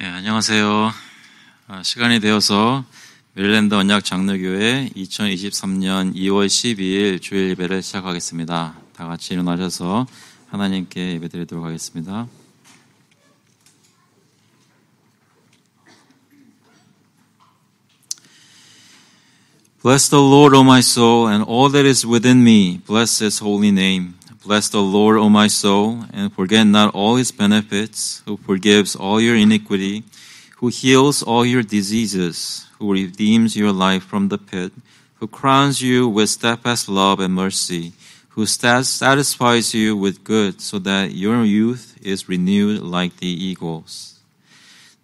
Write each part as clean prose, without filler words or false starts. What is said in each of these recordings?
안녕하세요. 시간이 되어서 메릴랜드 언약 장로교회 2023년 2월 12일 주일 예배를 시작하겠습니다. 다 같이 일어나셔서 하나님께 예배드리도록 하겠습니다. Bless the Lord, O my soul, and all that is within me. Bless His holy name. Bless the Lord, O my soul, and forget not all His benefits, who forgives all your iniquity, who heals all your diseases, who redeems your life from the pit, who crowns you with steadfast love and mercy, who satisfies you with good, so that your youth is renewed like the eagles.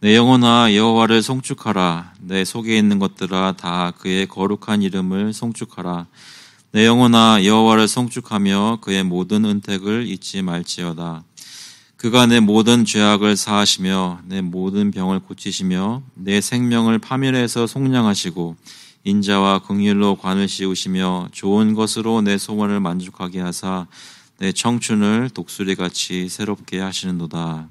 내 영혼아 여호와를 송축하라. 내 속에 있는 것들아 다 그의 거룩한 이름을 송축하라. 내 영혼아 여호와를 송축하며 그의 모든 은택을 잊지 말지어다. 그가 내 모든 죄악을 사하시며 내 모든 병을 고치시며 내 생명을 파멸해서 속량하시고 인자와 긍휼로 관을 씌우시며 좋은 것으로 내 소원을 만족하게 하사 내 청춘을 독수리같이 새롭게 하시는도다.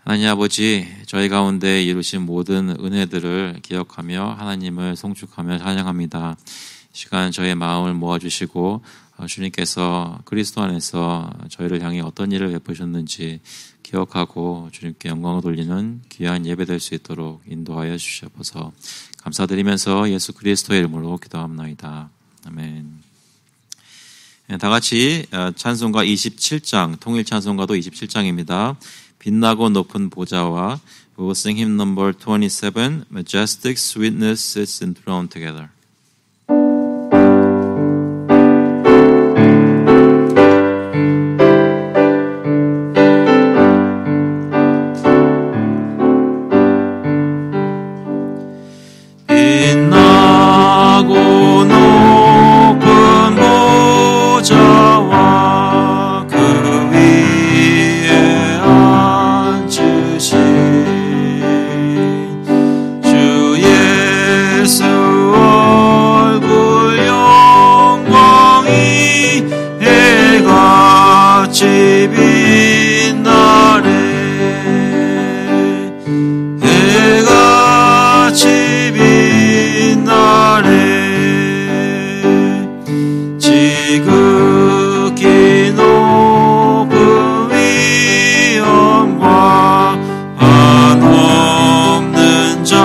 하나님 아버지, 저희 가운데 이루신 모든 은혜들을 기억하며 하나님을 송축하며 찬양합니다. 이 시간 저의 마음을 모아주시고 주님께서 그리스도 안에서 저희를 향해 어떤 일을 베푸셨는지 기억하고 주님께 영광을 돌리는 귀한 예배 될 수 있도록 인도하여 주시옵소서. 감사드리면서 예수 그리스도의 이름으로 기도합나이다. 아멘. 다 같이 찬송가 27장, 통일 찬송가도 27장입니다. 빛나고 높은 보좌와 We will sing hymn number 27, Majestic Sweetness sits enthroned together. 빛나고 높은 보좌와 그 위에 앉으신 주 예수 얼굴 영광이 해같이 빛나네. 해같이 빛나네. 지극히 높은 위엄과 한없는 자비를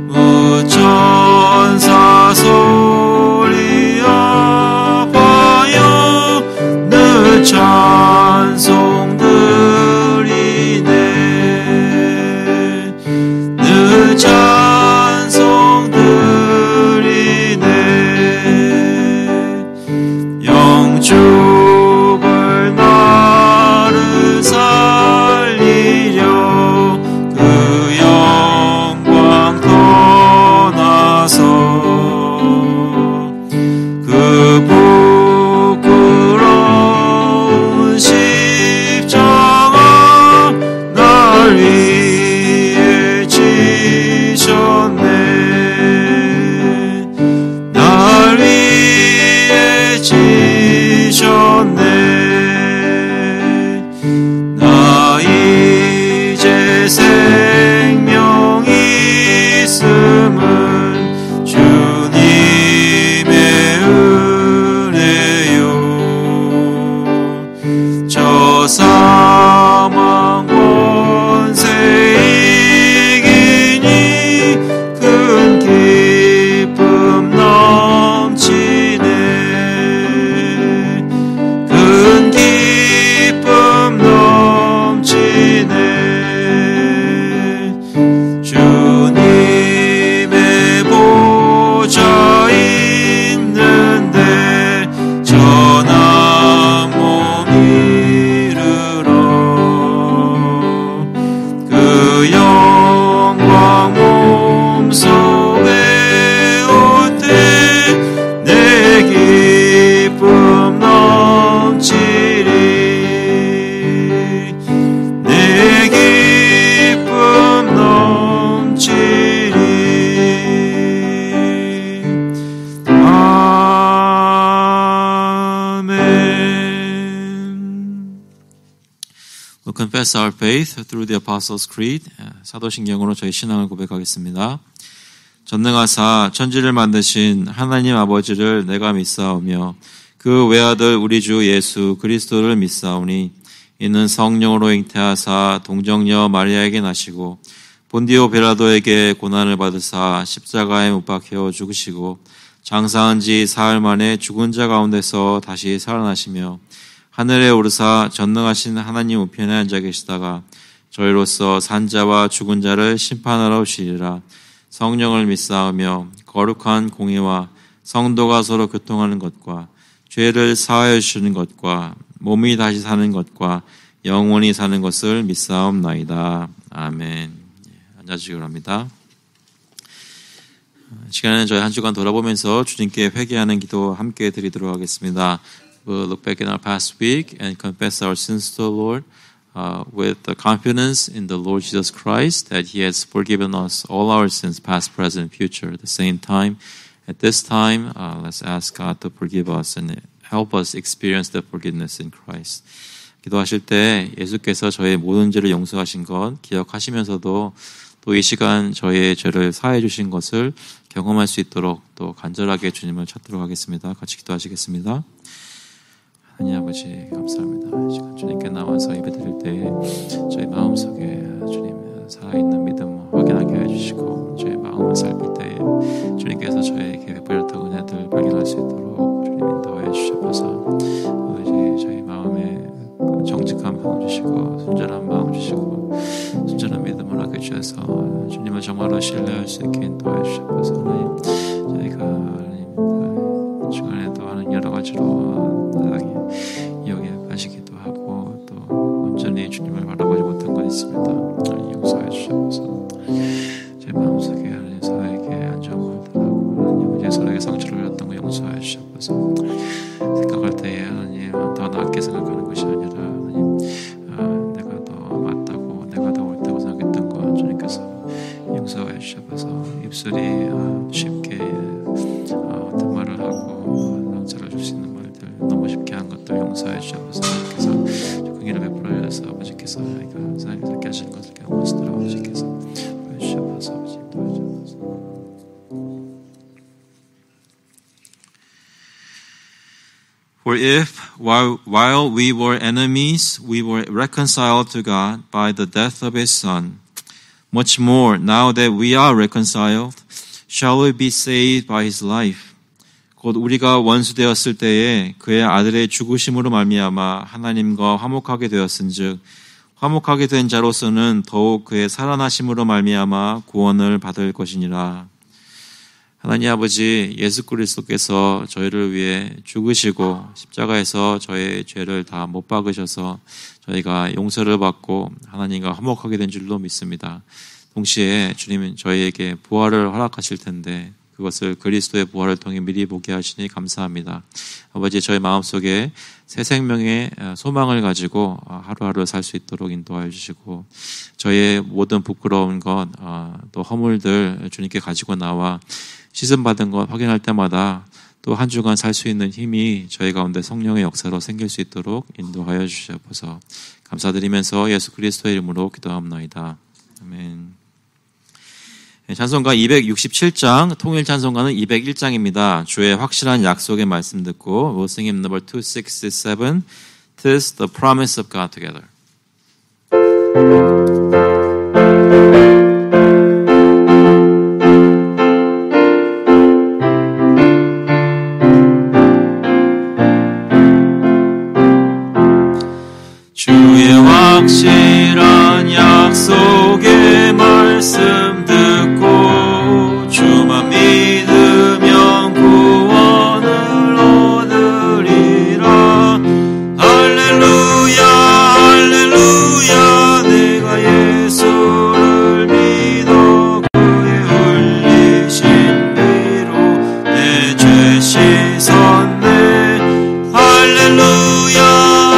무천사 소리 앞하여 늘 찬송 드리네. 늘 찬송 드리네. 영축을 나를 살리려 그 영광 떠나서 그 부끄러운 십자가 날 위해 지셨네. 날 위해 지셨네. confess our faith through the Apostles' Creed. 사도신경으로 저희 신앙을 고백하겠습니다. 전능하사 천지를 만드신 하나님 아버지를 내가 믿사오며 그 외아들 우리 주 예수 그리스도를 믿사오니 이는 성령으로 잉태하사 동정녀 마리아에게 나시고 본디오 베라도에게 고난을 받으사 십자가에 못 박혀 죽으시고 장사한 지 사흘 만에 죽은 자 가운데서 다시 살아나시며 하늘에 오르사 전능하신 하나님 우편에 앉아 계시다가 저희로서 산자와 죽은 자를 심판하러 오시리라. 성령을 믿사오며 거룩한 공의와 성도가 서로 교통하는 것과 죄를 사하여 주시는 것과 몸이 다시 사는 것과 영원히 사는 것을 믿사옵나이다. 아멘. 앉아주시기 바랍니다. 시간에는 저희 한 주간 돌아보면서 주님께 회개하는 기도 함께 드리도록 하겠습니다. We'll look back in our past week and confess our sins to the Lord with the confidence in the Lord Jesus Christ that He has forgiven us all our sins, past, present, future. At the same time, at this time, let's ask God to forgive us and help us experience the forgiveness in Christ. 기도하실 때 예수께서 저의 모든 죄를 용서하신 것 기억하시면서도 또 이 시간 저의 죄를 사해 주신 것을 경험할 수 있도록 또 간절하게 주님을 찾도록 하겠습니다. 같이 기도하시겠습니다. 하나님 아버지 감사합니다. 이 시간 주님께 나와서 예배드릴 때 저희 마음속에 주님 살아있는 믿음 확인하게 해주시고 저희 마음을 살필 때 주님께서 저에게 베풀었던 은혜들 발견할 수 있도록 주님 인도해 주셔서 저희 마음에 정직한 마음 주시고 순전한 마음 주시고 순전한 믿음을 하게 주셔서 주님을 정말로 신뢰할 수 있게 인도해 주셔서 하나님 저희가 하나님 중간에도 하는 여러 가지로 여기에 빠지기도 하고 또 온전히 주님을 바라보지 못한 것 있습니다. 용서해 주셔서 제 마음속에 하나님 서로에게 안정을 달라고 하나님 이제 서로에게 상처를 줬던 거 용서해 주셔서 생각할 때에 하나님 더 낮게 생각하는 것이 아니라 하나님 내가 더 맞다고 내가 더 옳다고 생각했던 거 주님께서 용서해 주셔서 입술이 쉽게 어떤 말을 하고 상처를 줄 수 있는 말들 너무 쉽게 한 것도 용서해 주셔서 아버지께서 긍휼을 베풀어 주셔서 아버지께서 저희가 사랑을 깨지는 것을 경험하시도록 아버지께서 보여주셔서 아버지 도와주셔서 For if, while we were enemies, we were reconciled to God by the death of His Son, much more, now that we are reconciled, shall we be saved by His life. 곧 우리가 원수되었을 때에 그의 아들의 죽으심으로 말미암아 하나님과 화목하게 되었은즉 화목하게 된 자로서는 더욱 그의 살아나심으로 말미암아 구원을 받을 것이니라. 하나님 아버지 예수 그리스도께서 저희를 위해 죽으시고 십자가에서 저의 죄를 다 못 박으셔서 저희가 용서를 받고 하나님과 화목하게 된 줄로 믿습니다. 동시에 주님은 저희에게 부활을 허락하실 텐데 그것을 그리스도의 부활을 통해 미리 보게 하시니 감사합니다. 아버지 저희 마음속에 새 생명의 소망을 가지고 하루하루 살 수 있도록 인도하여 주시고 저희의 모든 부끄러운 것 또 허물들 주님께 가지고 나와 씻음받은 것 확인할 때마다 또 한 주간 살 수 있는 힘이 저희 가운데 성령의 역사로 생길 수 있도록 인도하여 주셔서 감사드리면서 예수 그리스도의 이름으로 기도합나이다. 아멘. 찬송가 267장, 통일 찬송가는 201장입니다. 주의 확실한 약속의 말씀 듣고 We'll sing hymn number 267, Tis the promise of God together. 주의 확실한 약속의 말씀 듣고 주만 믿으면 구원을 얻으리라. 할렐루야 할렐루야 내가 예수를 믿어 그의 흘리신 피로 내 죄 씻었네. 할렐루야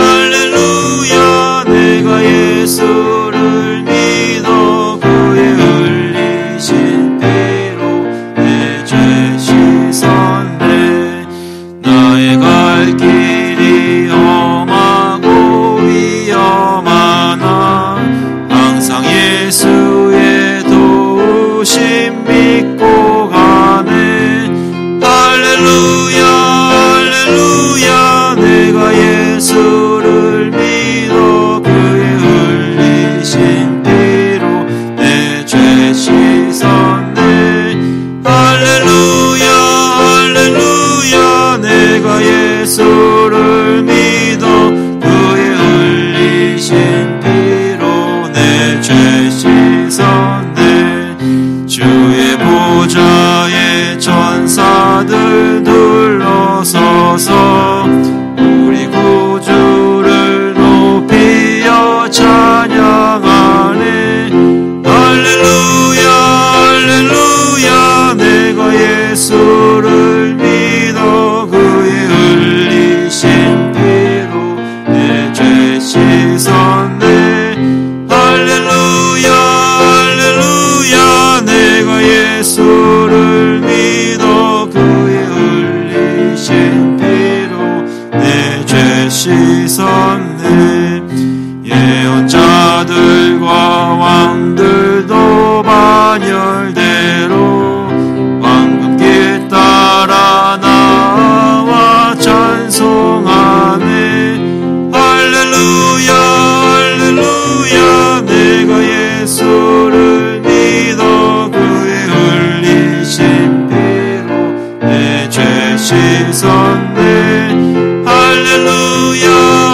할렐루야 내가 예수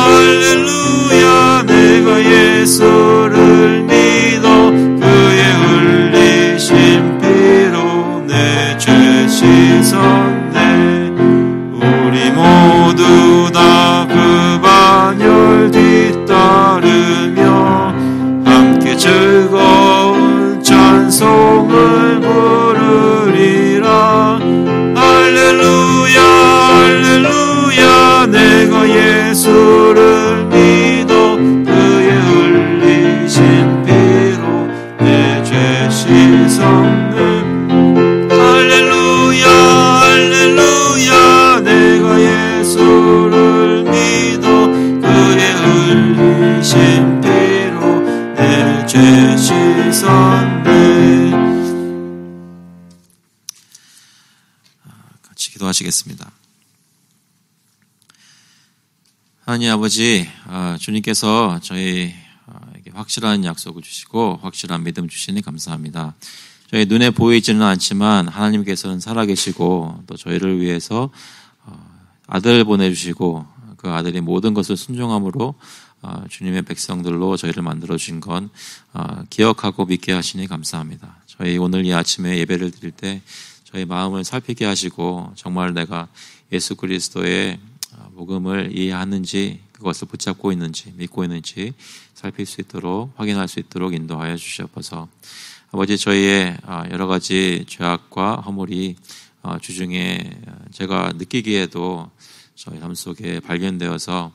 할렐루야 내가 예수를 믿어 그의 흘리신 피로 내 죄 씻었네. 우리 모두 다 그 반열 뒤따르며 함께 즐거운 찬송을 부르리라. 할렐루야 할렐루야 내가 예수를 믿어 그의 흘리신 피로 내 죄 씻었네. 할렐루야 할렐루야 내가 예수를 믿어 그의 흘리신 피로 내 죄 씻었네. 같이 기도하시겠습니다. 하나님 아버지, 주님께서 저희에게 확실한 약속을 주시고 확실한 믿음 주시니 감사합니다. 저희 눈에 보이지는 않지만 하나님께서는 살아계시고 또 저희를 위해서 아들을 보내주시고 그 아들이 모든 것을 순종함으로 주님의 백성들로 저희를 만들어주신 건 기억하고 믿게 하시니 감사합니다. 저희 오늘 이 아침에 예배를 드릴 때 저희 마음을 살피게 하시고 정말 내가 예수 그리스도의 복음을 이해하는지 그것을 붙잡고 있는지 믿고 있는지 살필 수 있도록 확인할 수 있도록 인도하여 주시옵소서. 아버지 저희의 여러 가지 죄악과 허물이 주중에 제가 느끼기에도 저희 삶 속에 발견되어서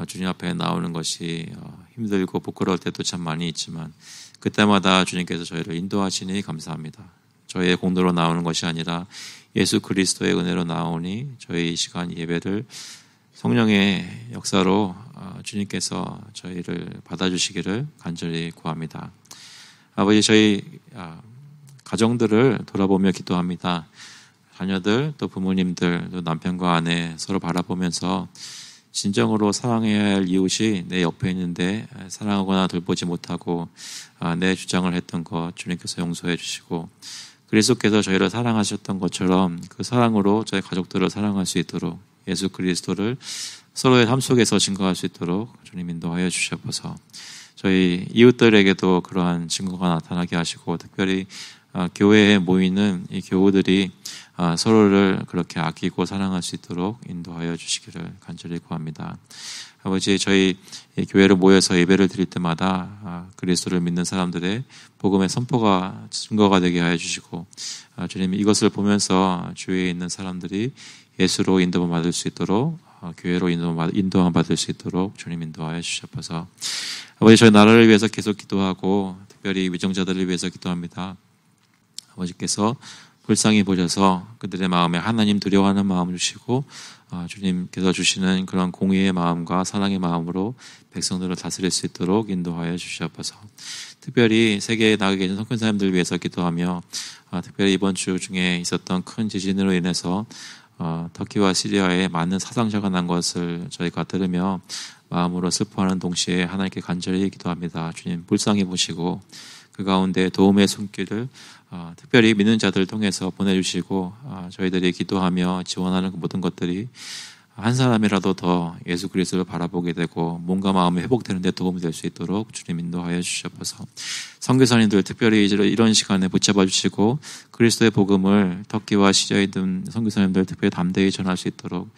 주님 앞에 나오는 것이 힘들고 부끄러울 때도 참 많이 있지만 그때마다 주님께서 저희를 인도하시니 감사합니다. 저희의 공로로 나오는 것이 아니라 예수 그리스도의 은혜로 나오니 저희 이 시간 예배를 성령의 역사로 주님께서 저희를 받아주시기를 간절히 구합니다. 아버지 저희 가정들을 돌아보며 기도합니다. 자녀들 또 부모님들 또 남편과 아내 서로 바라보면서 진정으로 사랑해야 할 이웃이 내 옆에 있는데 사랑하거나 돌보지 못하고 내 주장을 했던 것 주님께서 용서해 주시고 그리스도께서 저희를 사랑하셨던 것처럼 그 사랑으로 저희 가족들을 사랑할 수 있도록 예수 그리스도를 서로의 삶 속에서 증거할 수 있도록 주님 인도하여 주시옵소서. 저희 이웃들에게도 그러한 증거가 나타나게 하시고 특별히 교회에 모이는 이 교우들이 서로를 그렇게 아끼고 사랑할 수 있도록 인도하여 주시기를 간절히 구합니다. 아버지 저희 교회로 모여서 예배를 드릴 때마다 그리스도를 믿는 사람들의 복음의 선포가 증거가 되게 하여 주시고 주님 이것을 보면서 주위에 있는 사람들이 예수로 인도함 받을 수 있도록 교회로 인도함 받을 수 있도록 주님 인도하여 주시옵소서. 아버지 저희 나라를 위해서 계속 기도하고 특별히 위정자들을 위해서 기도합니다. 아버지께서 불쌍히 보셔서 그들의 마음에 하나님 두려워하는 마음을 주시고 주님께서 주시는 그런 공의의 마음과 사랑의 마음으로 백성들을 다스릴 수 있도록 인도하여 주시옵소서. 특별히 세계에 나가 계신 선교사님들을 위해서 기도하며 특별히 이번 주 중에 있었던 큰 지진으로 인해서 터키와 시리아에 많은 사상자가 난 것을 저희가 들으며 마음으로 슬퍼하는 동시에 하나님께 간절히 기도합니다. 주님 불쌍히 보시고 그 가운데 도움의 손길을 특별히 믿는 자들을 통해서 보내주시고 저희들이 기도하며 지원하는 그 모든 것들이 한 사람이라도 더 예수 그리스도를 바라보게 되고 몸과 마음이 회복되는 데 도움이 될 수 있도록 주님 인도하여 주시옵소서. 선교사님들 특별히 이런 시간에 붙잡아 주시고 그리스도의 복음을 터키와 시리아에 있는 선교사님들 특별히 담대히 전할 수 있도록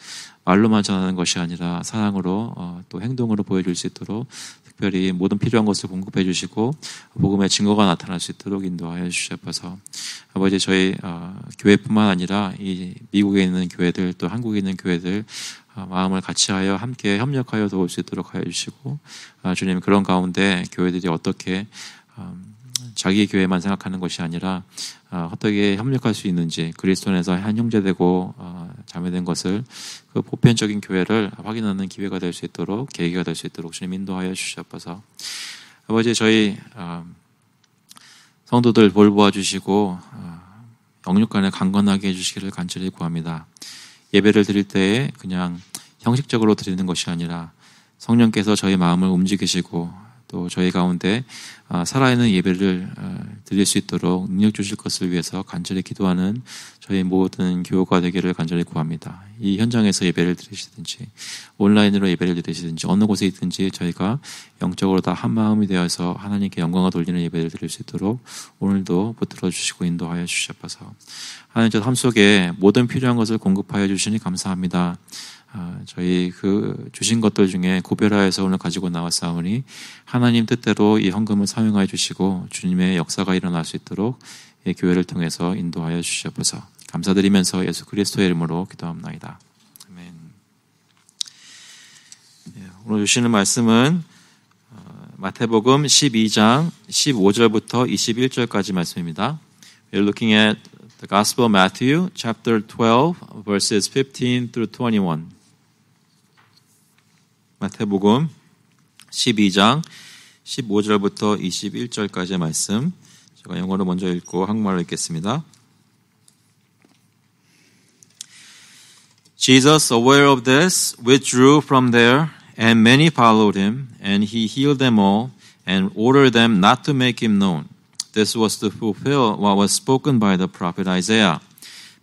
말로만 전하는 것이 아니라 사랑으로 또 행동으로 보여줄 수 있도록 특별히 모든 필요한 것을 공급해 주시고 복음의 증거가 나타날 수 있도록 인도하여 주시옵소서. 아버지 저희 교회뿐만 아니라 이 미국에 있는 교회들 또 한국에 있는 교회들 마음을 같이하여 함께 협력하여 도울 수 있도록 하여 주시고 주님 그런 가운데 교회들이 어떻게 자기 교회만 생각하는 것이 아니라 어떻게 협력할 수 있는지 그리스도 안에서 한 형제되고 자매된 것을 그 보편적인 교회를 확인하는 기회가 될 수 있도록 계기가 될 수 있도록 주님 인도하여 주시옵소서. 아버지 저희 성도들 돌보아 주시고 영육간에 강건하게 해주시기를 간절히 구합니다. 예배를 드릴 때에 그냥 형식적으로 드리는 것이 아니라 성령께서 저희 마음을 움직이시고 또 저희 가운데 살아있는 예배를 드릴 수 있도록 능력 주실 것을 위해서 간절히 기도하는 저희 모든 교우가 되기를 간절히 구합니다. 이 현장에서 예배를 드리시든지 온라인으로 예배를 드리시든지 어느 곳에 있든지 저희가 영적으로 다 한마음이 되어서 하나님께 영광을 돌리는 예배를 드릴 수 있도록 오늘도 붙들어 주시고 인도하여 주시옵소서. 하나님 저 삶 속에 모든 필요한 것을 공급하여 주시니 감사합니다. 저희 주신 것들 중에 구별하여서 오늘 가지고 나왔사오니 하나님 뜻대로 이 헌금을 사용하여 주시고 주님의 역사가 일어날 수 있도록 이 교회를 통해서 인도하여 주시옵소서. 감사드리면서 예수 그리스도의 이름으로 기도합나이다. 아멘. 오늘 주시는 말씀은 마태복음 12장 15절부터 21절까지 말씀입니다. We're looking at the Gospel of Matthew, chapter 12, verses 15 through 21. 마태복음 12장 15절부터 21절까지의 말씀, 제가 영어로 먼저 읽고 한국말로 읽겠습니다. Jesus, aware of this, withdrew from there, and many followed him, and he healed them all, and ordered them not to make him known. This was to fulfill what was spoken by the prophet Isaiah.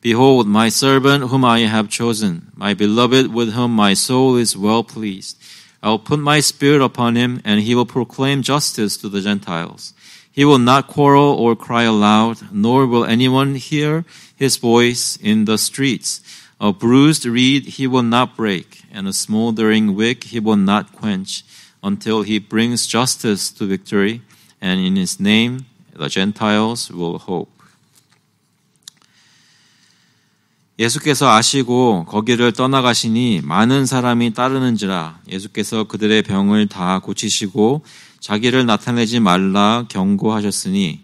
Behold, my servant whom I have chosen, my beloved with whom my soul is well pleased. I will put my spirit upon him, and he will proclaim justice to the Gentiles. He will not quarrel or cry aloud, nor will anyone hear his voice in the streets. A bruised reed he will not break, and a smoldering wick he will not quench, until he brings justice to victory, and in his name the Gentiles will hope. 예수께서 아시고 거기를 떠나가시니 많은 사람이 따르는지라 예수께서 그들의 병을 다 고치시고 자기를 나타내지 말라 경고하셨으니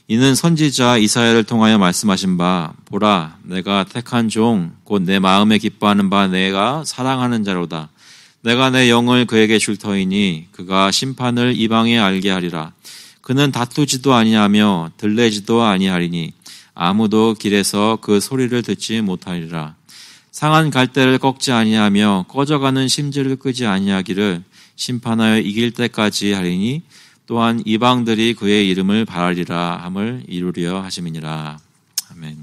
이는 선지자 이사야를 통하여 말씀하신 바 보라 내가 택한 종 곧 내 마음에 기뻐하는 바 내가 사랑하는 자로다. 내가 내 영을 그에게 줄 터이니 그가 심판을 이방에 알게 하리라. 그는 다투지도 아니하며 들레지도 아니하리니 아무도 길에서 그 소리를 듣지 못하리라. 상한 갈대를 꺾지 아니하며 꺼져가는 심지를 끄지 아니하기를 심판하여 이길 때까지 하리니 또한 이방들이 그의 이름을 바라리라 함을 이루려 하심이니라. 아멘.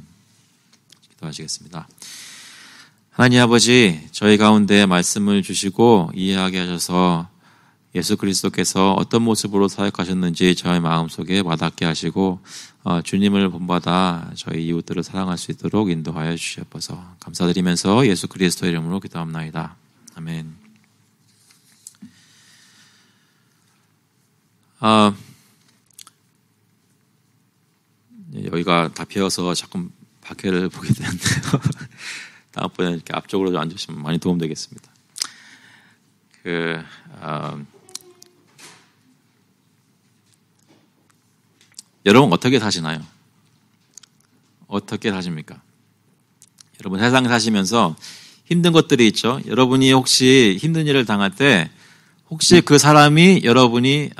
기도하시겠습니다. 하나님 아버지, 저희 가운데 말씀을 주시고 이해하게 하셔서 예수 그리스도께서 어떤 모습으로 사역하셨는지 저희 마음속에 와닿게 하시고 주님을 본받아 저희 이웃들을 사랑할 수 있도록 인도하여 주시옵소서. 감사드리면서 예수 그리스도의 이름으로 기도합나이다. 아멘. 여기가 다 비어서 자꾸 밖에를 보게 되는데요. 다음번에 이렇게 앞쪽으로 좀 앉으시면 많이 도움되겠습니다. 여러분 어떻게 사시나요? 어떻게 사십니까? 여러분 세상 사시면서 힘든 것들이 있죠. 여러분이 혹시 힘든 일을 당할 때 혹시 그 사람이 여러분이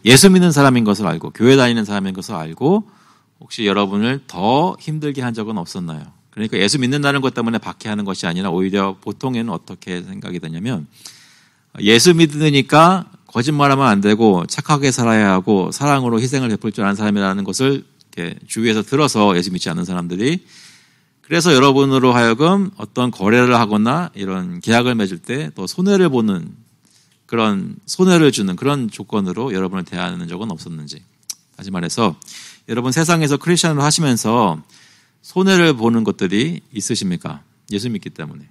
예수 믿는 사람인 것을 알고 교회 다니는 사람인 것을 알고 혹시 여러분을 더 힘들게 한 적은 없었나요? 그러니까 예수 믿는다는 것 때문에 박해하는 것이 아니라 오히려 보통에는 어떻게 생각이 되냐면 예수 믿으니까 거짓말하면 안 되고 착하게 살아야 하고 사랑으로 희생을 베풀 줄 아는 사람이라는 것을 이렇게 주위에서 들어서 예수 믿지 않는 사람들이 그래서 여러분으로 하여금 어떤 거래를 하거나 이런 계약을 맺을 때 또 손해를 보는 그런 손해를 주는 그런 조건으로 여러분을 대하는 적은 없었는지. 다시 말해서 여러분 세상에서 크리스천을 하시면서 손해를 보는 것들이 있으십니까? 예수 믿기 때문에.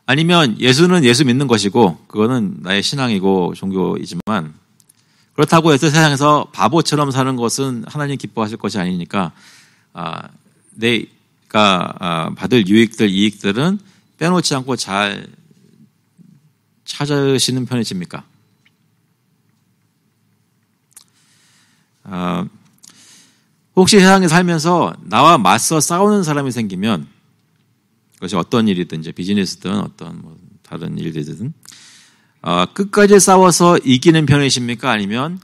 아니면 예수는 예수 믿는 것이고 그거는 나의 신앙이고 종교이지만 그렇다고 해서 세상에서 바보처럼 사는 것은 하나님 기뻐하실 것이 아니니까 내가 받을 이익들은 빼놓지 않고 잘 찾으시는 편이십니까? 혹시 세상에 살면서 나와 맞서 싸우는 사람이 생기면 그것이 어떤 일이든지 비즈니스든 어떤 다른 일들이든 끝까지 싸워서 이기는 편이십니까? 아니면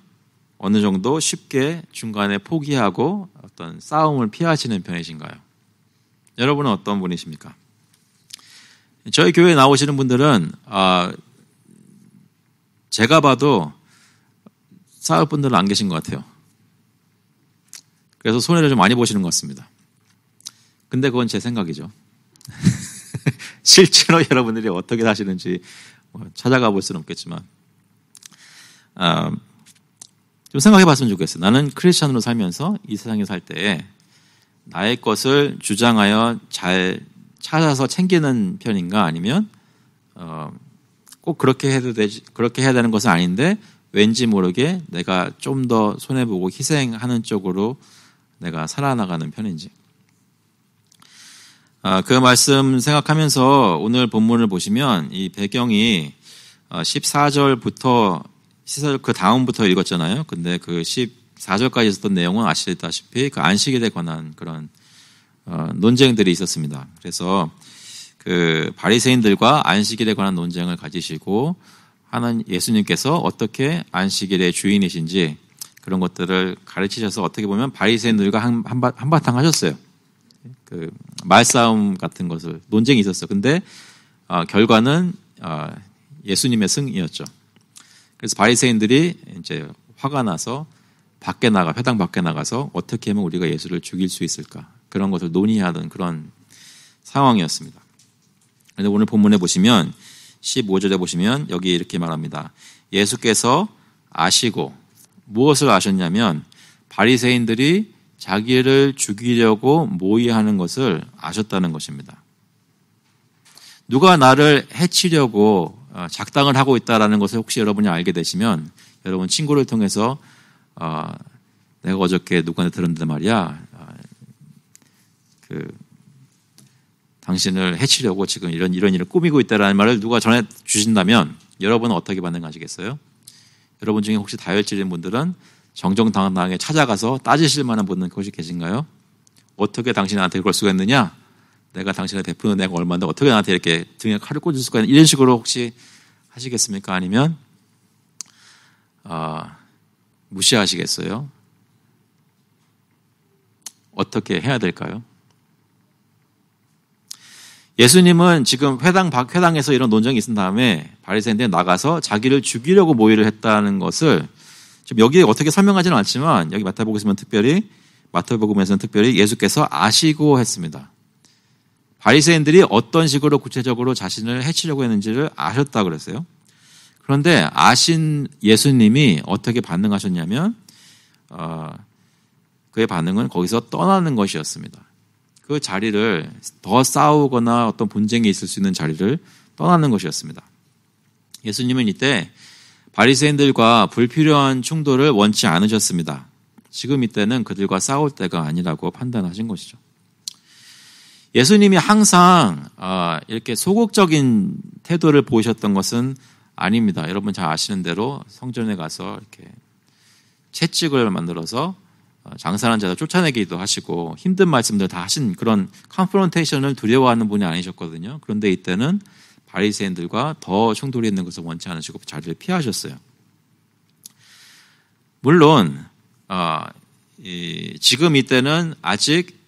어느 정도 쉽게 중간에 포기하고 어떤 싸움을 피하시는 편이신가요? 여러분은 어떤 분이십니까? 저희 교회에 나오시는 분들은 제가 봐도 싸울 분들은 안 계신 것 같아요. 그래서 손해를 좀 많이 보시는 것 같습니다. 근데 그건 제 생각이죠. 실제로 여러분들이 어떻게 사시는지 찾아가 볼 수는 없겠지만 좀 생각해 봤으면 좋겠어요. 나는 크리스천으로 살면서 이 세상에 살 때에 나의 것을 주장하여 잘 찾아서 챙기는 편인가, 아니면 꼭 그렇게 해도 되지, 그렇게 해야 되는 것은 아닌데 왠지 모르게 내가 좀 더 손해보고 희생하는 쪽으로 내가 살아나가는 편인지. 그 말씀 생각하면서 오늘 본문을 보시면 이 배경이 14절부터 그 다음부터 읽었잖아요. 근데 그 14절까지 있었던 내용은 아시다시피 그 안식일에 관한 그런 논쟁들이 있었습니다. 그래서 그 바리새인들과 안식일에 관한 논쟁을 가지시고 하는 예수님께서 어떻게 안식일의 주인이신지 그런 것들을 가르치셔서 어떻게 보면 바리새인들과 한바탕 하셨어요. 그 말싸움 같은 것을 논쟁이 있었어요. 근데 결과는 예수님의 승이었죠. 그래서 바리새인들이 이제 화가 나서 회당 밖에 나가서 어떻게 하면 우리가 예수를 죽일 수 있을까, 그런 것을 논의하던 그런 상황이었습니다. 그런데 오늘 본문에 보시면 15절에 보시면 여기 이렇게 말합니다. 예수께서 아시고, 무엇을 아셨냐면 바리새인들이 자기를 죽이려고 모의하는 것을 아셨다는 것입니다. 누가 나를 해치려고 작당을 하고 있다는 것을 혹시 여러분이 알게 되시면 여러분 친구를 통해서 내가 어저께 누구한테 들었는데 말이야, 당신을 해치려고 지금 이런 일을 꾸미고 있다라는 말을 누가 전해 주신다면 여러분은 어떻게 반응하시겠어요? 여러분 중에 혹시 다혈질인 분들은 정정당당하게 찾아가서 따지실 만한 분은 그것이 계신가요? 어떻게 당신한테 그럴 수가 있느냐? 내가 당신을 베푸는 내가 얼마인데 어떻게 나한테 이렇게 등에 칼을 꽂을 수가 있느냐? 이런 식으로 혹시 하시겠습니까? 아니면 무시하시겠어요? 어떻게 해야 될까요? 예수님은 지금 회당에서 이런 논쟁이 있은 다음에 바리새인들이 나가서 자기를 죽이려고 모의를 했다는 것을 지금 여기에 어떻게 설명하지는 않지만 여기 마태복음에서는 특별히 예수께서 아시고 했습니다. 바리새인들이 어떤 식으로 구체적으로 자신을 해치려고 했는지를 아셨다 그랬어요. 그런데 아신 예수님이 어떻게 반응하셨냐면 그의 반응은 거기서 떠나는 것이었습니다. 그 자리를 더 싸우거나 어떤 분쟁이 있을 수 있는 자리를 떠나는 것이었습니다. 예수님은 이때 바리새인들과 불필요한 충돌을 원치 않으셨습니다. 지금 이때는 그들과 싸울 때가 아니라고 판단하신 것이죠. 예수님이 항상 이렇게 소극적인 태도를 보이셨던 것은 아닙니다. 여러분 잘 아시는 대로 성전에 가서 이렇게 채찍을 만들어서 장사하는 자들 쫓아내기도 하시고 힘든 말씀들 다 하신 그런 컨프런테이션을 두려워하는 분이 아니셨거든요. 그런데 이때는 바리새인들과 더 충돌이 있는 것을 원치 않으시고 자리를 피하셨어요. 물론 지금 이때는 아직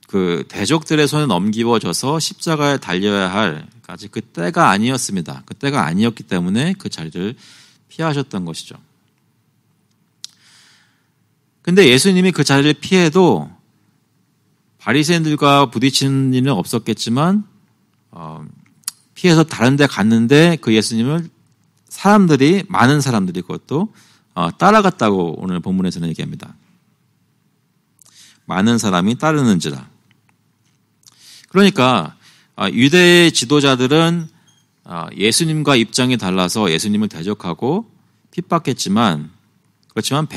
그 대적들의 손에 넘기워져서 십자가에 달려야 할 아직 그 때가 아니었습니다. 그 때가 아니었기 때문에 그 자리를 피하셨던 것이죠. 근데 예수님이 그 자리를 피해도 바리새인들과 부딪히는 일은 없었겠지만 피해서 다른 데 갔는데 그 예수님을 많은 사람들이 그것도 따라갔다고 오늘 본문에서는 얘기합니다. 많은 사람이 따르는지라. 그러니까 유대의 지도자들은 예수님과 입장이 달라서 예수님을 대적하고 핍박했지만, 그렇지만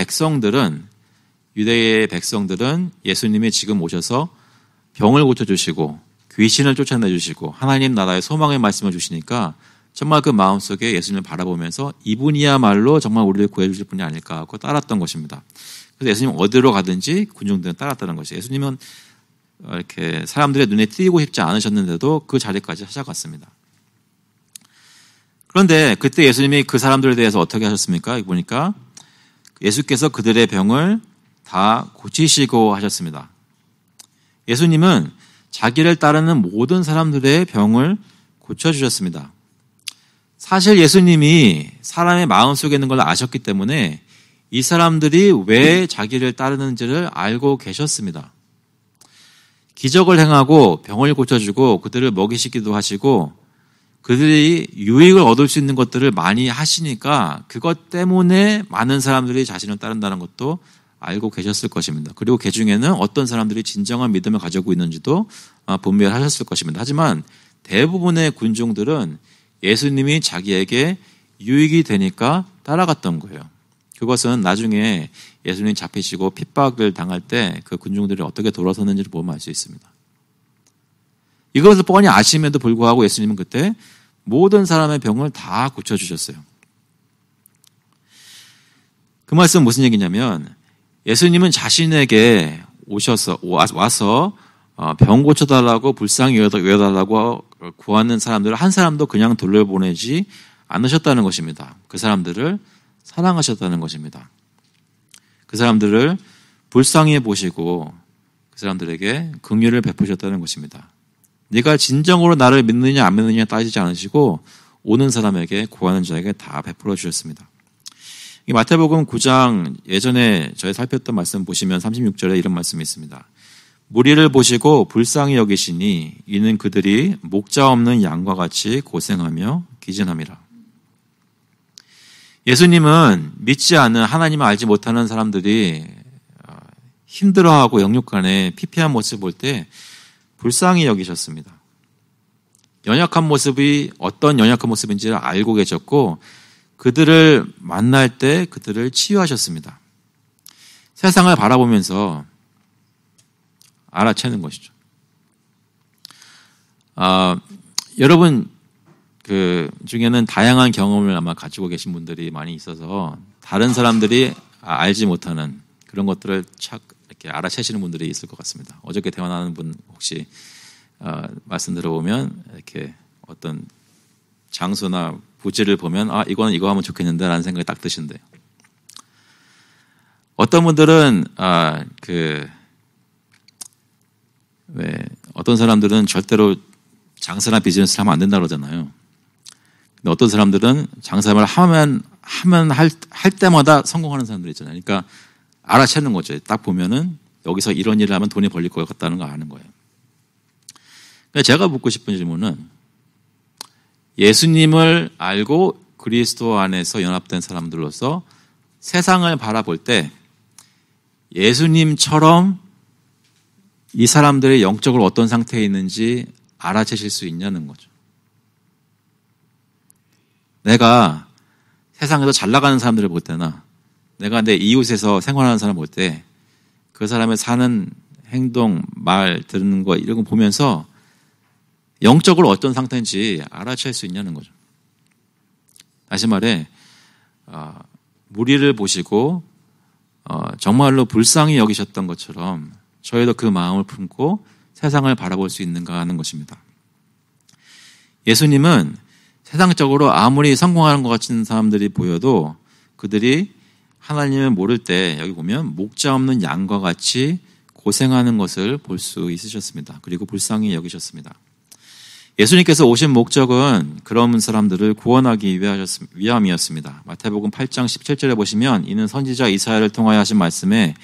유대의 백성들은 예수님이 지금 오셔서 병을 고쳐주시고 귀신을 쫓아내주시고 하나님 나라의 소망의 말씀을 주시니까 정말 그 마음속에 예수님을 바라보면서 이분이야말로 정말 우리를 구해주실 분이 아닐까 하고 따랐던 것입니다. 그래서 예수님 어디로 가든지 군중들은 따랐다는 것이죠. 예수님은 이렇게 사람들의 눈에 띄고 싶지 않으셨는데도 그 자리까지 찾아갔습니다. 그런데 그때 예수님이 그 사람들에 대해서 어떻게 하셨습니까? 보니까 예수께서 그들의 병을 다 고치시고 하셨습니다. 예수님은 자기를 따르는 모든 사람들의 병을 고쳐주셨습니다. 사실 예수님이 사람의 마음속에 있는 걸 아셨기 때문에 이 사람들이 왜 자기를 따르는지를 알고 계셨습니다. 기적을 행하고 병을 고쳐주고 그들을 먹이시기도 하시고 그들이 유익을 얻을 수 있는 것들을 많이 하시니까 그것 때문에 많은 사람들이 자신을 따른다는 것도 알고 계셨을 것입니다. 그리고 그 중에는 어떤 사람들이 진정한 믿음을 가지고 있는지도 분별하셨을 것입니다. 하지만 대부분의 군중들은 예수님이 자기에게 유익이 되니까 따라갔던 거예요. 그것은 나중에 예수님 잡히시고 핍박을 당할 때 그 군중들이 어떻게 돌아섰는지를 보면 알 수 있습니다. 이것을 뻔히 아심에도 불구하고 예수님은 그때 모든 사람의 병을 다 고쳐주셨어요. 그 말씀은 무슨 얘기냐면 예수님은 자신에게 와서 병 고쳐달라고 불쌍히 여겨달라고 구하는 사람들을 한 사람도 그냥 돌려보내지 않으셨다는 것입니다. 그 사람들을 사랑하셨다는 것입니다. 그 사람들을 불쌍히 보시고 그 사람들에게 긍휼을 베푸셨다는 것입니다. 네가 진정으로 나를 믿느냐 안 믿느냐 따지지 않으시고 오는 사람에게 구하는 자에게 다 베풀어 주셨습니다. 이 마태복음 9장 예전에 저희 살폈던 말씀 보시면 36절에 이런 말씀이 있습니다. 무리를 보시고 불쌍히 여기시니 이는 그들이 목자 없는 양과 같이 고생하며 기진함이라. 예수님은 믿지 않는 하나님을 알지 못하는 사람들이 힘들어하고 영육간에 피폐한 모습을 볼 때 불쌍히 여기셨습니다. 연약한 모습이 어떤 연약한 모습인지를 알고 계셨고 그들을 만날 때 그들을 치유하셨습니다. 세상을 바라보면서 알아채는 것이죠. 여러분 그 중에는 다양한 경험을 아마 가지고 계신 분들이 많이 있어서 다른 사람들이 알지 못하는 그런 것들을 착 이렇게 알아채시는 분들이 있을 것 같습니다. 어저께 대화하는 분 혹시 말씀 들어보면 이렇게 어떤 장소나 부지를 보면 이거는 이거 하면 좋겠는데 라는 생각이 딱 드신대요. 어떤 분들은 어떤 사람들은 절대로 장사나 비즈니스를 하면 안 된다고 그러잖아요. 근데 어떤 사람들은 장사를 하면 할 때마다 성공하는 사람들이 있잖아요. 그러니까 알아채는 거죠. 딱 보면은 여기서 이런 일을 하면 돈이 벌릴 것 같다는 걸 아는 거예요. 그러니까 제가 묻고 싶은 질문은 예수님을 알고 그리스도 안에서 연합된 사람들로서 세상을 바라볼 때 예수님처럼 이 사람들의 영적으로 어떤 상태에 있는지 알아채실 수 있냐는 거죠. 내가 세상에서 잘 나가는 사람들을 볼 때나 내가 내 이웃에서 생활하는 사람 볼 때 그 사람의 사는 행동, 말, 듣는 거 이런 거 보면서 영적으로 어떤 상태인지 알아챌 수 있냐는 거죠. 다시 말해 무리를 보시고 정말로 불쌍히 여기셨던 것처럼 저희도 그 마음을 품고 세상을 바라볼 수 있는가 하는 것입니다. 예수님은 세상적으로 아무리 성공하는 것 같은 사람들이 보여도 그들이 하나님을 모를 때 여기 보면 목자 없는 양과 같이 고생하는 것을 볼 수 있으셨습니다. 그리고 불쌍히 여기셨습니다. 예수님께서 오신 목적은 그런 사람들을 구원하기 위함이었습니다. 마태복음 8장 17절에 보시면 이는 선지자 이사야를 통하여 하신 말씀에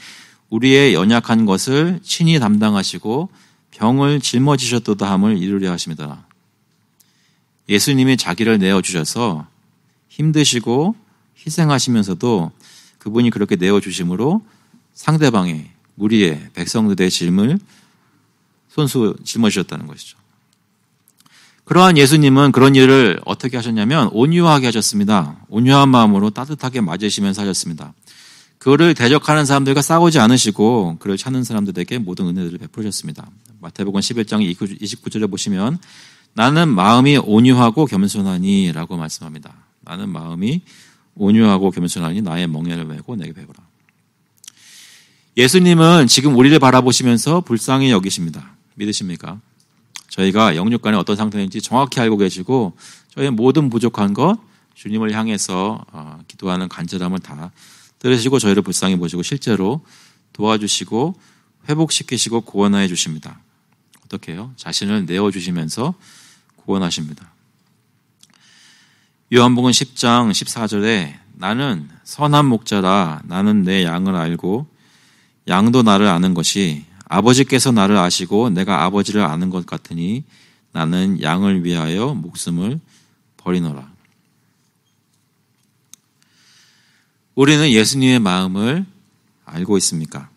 우리의 연약한 것을 친히 담당하시고 병을 짊어지셨도다 함을 이루려 하십니다. 예수님이 자기를 내어주셔서 힘드시고 희생하시면서도 그분이 그렇게 내어주심으로 상대방의 무리의 백성들의 짐을 손수 짊어지셨다는 것이죠. 그러한 예수님은 그런 일을 어떻게 하셨냐면 온유하게 하셨습니다. 온유한 마음으로 따뜻하게 맞으시면서 하셨습니다. 그를 대적하는 사람들과 싸우지 않으시고 그를 찾는 사람들에게 모든 은혜들을 베푸셨습니다. 마태복음 11장 29절에 보시면 나는 마음이 온유하고 겸손하니 라고 말씀합니다. 나는 마음이 온유하고 겸손하니 나의 멍에를 메고 내게 배우라. 예수님은 지금 우리를 바라보시면서 불쌍히 여기십니다. 믿으십니까? 저희가 영육간에 어떤 상태인지 정확히 알고 계시고 저희의 모든 부족한 것 주님을 향해서 기도하는 간절함을 다 들으시고 저희를 불쌍히 보시고 실제로 도와주시고 회복시키시고 구원해 주십니다. 어떻게 해요? 자신을 내어주시면서 구원하십니다. 요한복음 10장 14절에 나는 선한 목자라 나는 내 양을 알고 양도 나를 아는 것이 아버지께서 나를 아시고 내가 아버지를 아는 것 같으니 나는 양을 위하여 목숨을 버리노라. 우리는 예수님의 마음을 알고 있습니까?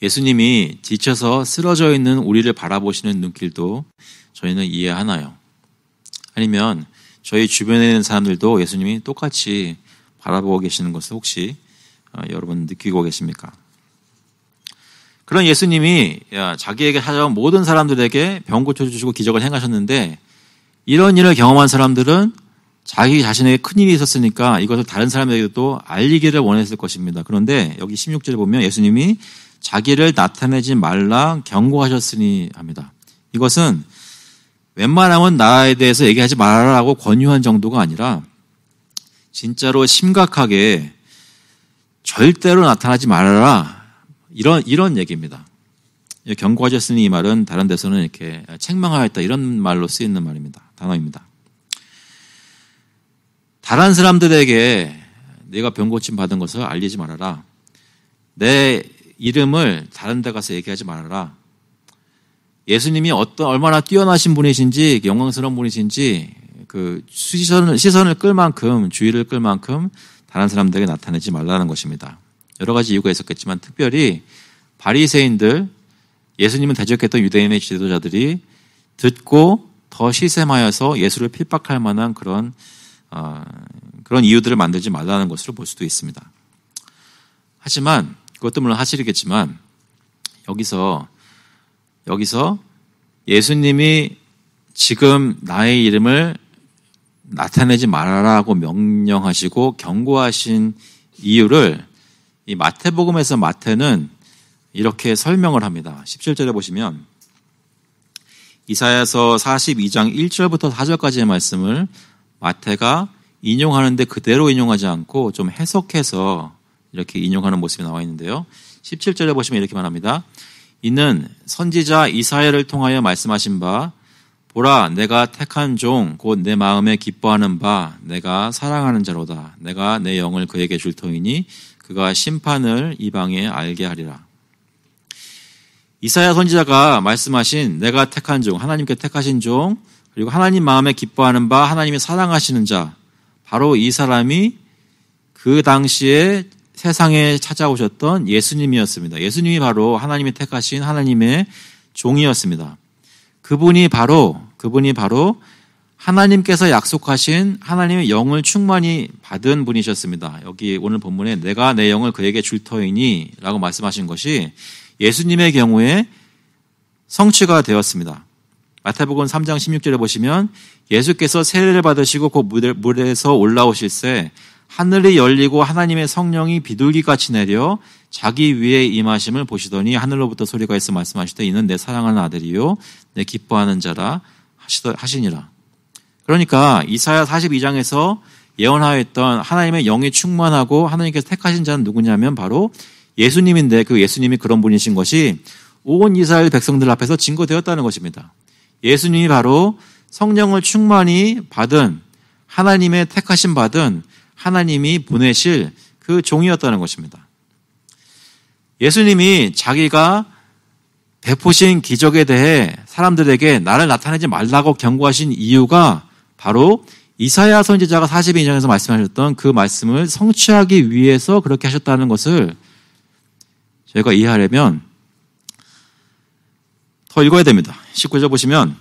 예수님이 지쳐서 쓰러져 있는 우리를 바라보시는 눈길도 저희는 이해하나요? 아니면 저희 주변에 있는 사람들도 예수님이 똑같이 바라보고 계시는 것을 혹시 여러분 느끼고 계십니까? 그런 예수님이 자기에게 찾아온 모든 사람들에게 병 고쳐주시고 기적을 행하셨는데 이런 일을 경험한 사람들은 자기 자신에게 큰일이 있었으니까 이것을 다른 사람에게도 알리기를 원했을 것입니다. 그런데 여기 16절에 보면 예수님이 자기를 나타내지 말라 경고하셨으니 합니다. 이것은 웬만하면 나에 대해서 얘기하지 말아라고 권유한 정도가 아니라 진짜로 심각하게 절대로 나타나지 말아라 이런 얘기입니다. 경고하셨으니 이 말은 다른 데서는 이렇게 책망하였다 이런 말로 쓰이는 말입니다. 단어입니다. 다른 사람들에게 내가 병 고침 받은 것을 알리지 말아라. 내 이름을 다른 데 가서 얘기하지 말아라. 예수님이 얼마나 뛰어나신 분이신지 영광스러운 분이신지 그 시선을 끌 만큼 주의를 끌 만큼 다른 사람들에게 나타내지 말라는 것입니다. 여러 가지 이유가 있었겠지만 특별히 바리새인들 예수님을 대적했던 유대인의 지도자들이 듣고 더 시샘하여서 예수를 핍박할 만한 그런 이유들을 만들지 말라는 것으로 볼 수도 있습니다. 하지만 그것도 물론 사실이겠지만 여기서 예수님이 지금 나의 이름을 나타내지 말아라고 명령하시고 경고하신 이유를 이 마태복음에서 마태는 이렇게 설명을 합니다. 17절에 보시면 이사야서 42장 1절부터 4절까지의 말씀을 마태가 인용하는데 그대로 인용하지 않고 좀 해석해서 이렇게 인용하는 모습이 나와 있는데요. 17절에 보시면 이렇게 말합니다. 이는 선지자 이사야를 통하여 말씀하신 바 보라 내가 택한 종 곧 내 마음에 기뻐하는 바 내가 사랑하는 자로다. 내가 내 영을 그에게 줄 터이니 그가 심판을 이방에 알게 하리라. 이사야 선지자가 말씀하신 내가 택한 종, 하나님께 택하신 종, 그리고 하나님 마음에 기뻐하는 바 하나님이 사랑하시는 자, 바로 이 사람이 그 당시에 세상에 찾아오셨던 예수님이었습니다. 예수님이 바로 하나님이 택하신 하나님의 종이었습니다. 그분이 바로 하나님께서 약속하신 하나님의 영을 충만히 받은 분이셨습니다. 여기 오늘 본문에 내가 내 영을 그에게 줄 터이니 라고 말씀하신 것이 예수님의 경우에 성취가 되었습니다. 마태복음 3장 16절에 보시면 예수께서 세례를 받으시고 곧 물에서 올라오실새 하늘이 열리고 하나님의 성령이 비둘기같이 내려 자기 위에 임하심을 보시더니 하늘로부터 소리가 있어 말씀하시되 이는 내 사랑하는 아들이요 내 기뻐하는 자라 하시니라. 그러니까 이사야 42장에서 예언하였던 하나님의 영이 충만하고 하나님께서 택하신 자는 누구냐면 바로 예수님인데 그 예수님이 그런 분이신 것이 온 이스라엘 백성들 앞에서 증거되었다는 것입니다. 예수님이 바로 성령을 충만히 받은 하나님의 택하심 받은 하나님이 보내실 그 종이었다는 것입니다. 예수님이 자기가 베푸신 기적에 대해 사람들에게 나를 나타내지 말라고 경고하신 이유가 바로 이사야 선지자가 42장에서 말씀하셨던 그 말씀을 성취하기 위해서 그렇게 하셨다는 것을 저희가 이해하려면 더 읽어야 됩니다. 19절 보시면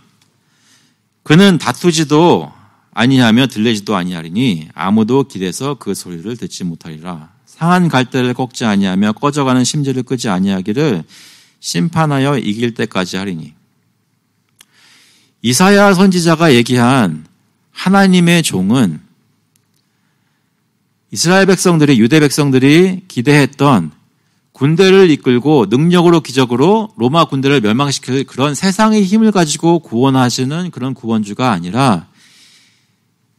그는 다투지도 아니하며 들리지도 아니하리니 아무도 길에서 그 소리를 듣지 못하리라. 상한 갈대를 꺾지 아니하며 꺼져가는 심지를 끄지 아니하기를 심판하여 이길 때까지 하리니. 이사야 선지자가 얘기한 하나님의 종은 이스라엘 백성들이 유대 백성들이 기대했던 군대를 이끌고 능력으로 기적으로 로마 군대를 멸망시킬 그런 세상의 힘을 가지고 구원하시는 그런 구원주가 아니라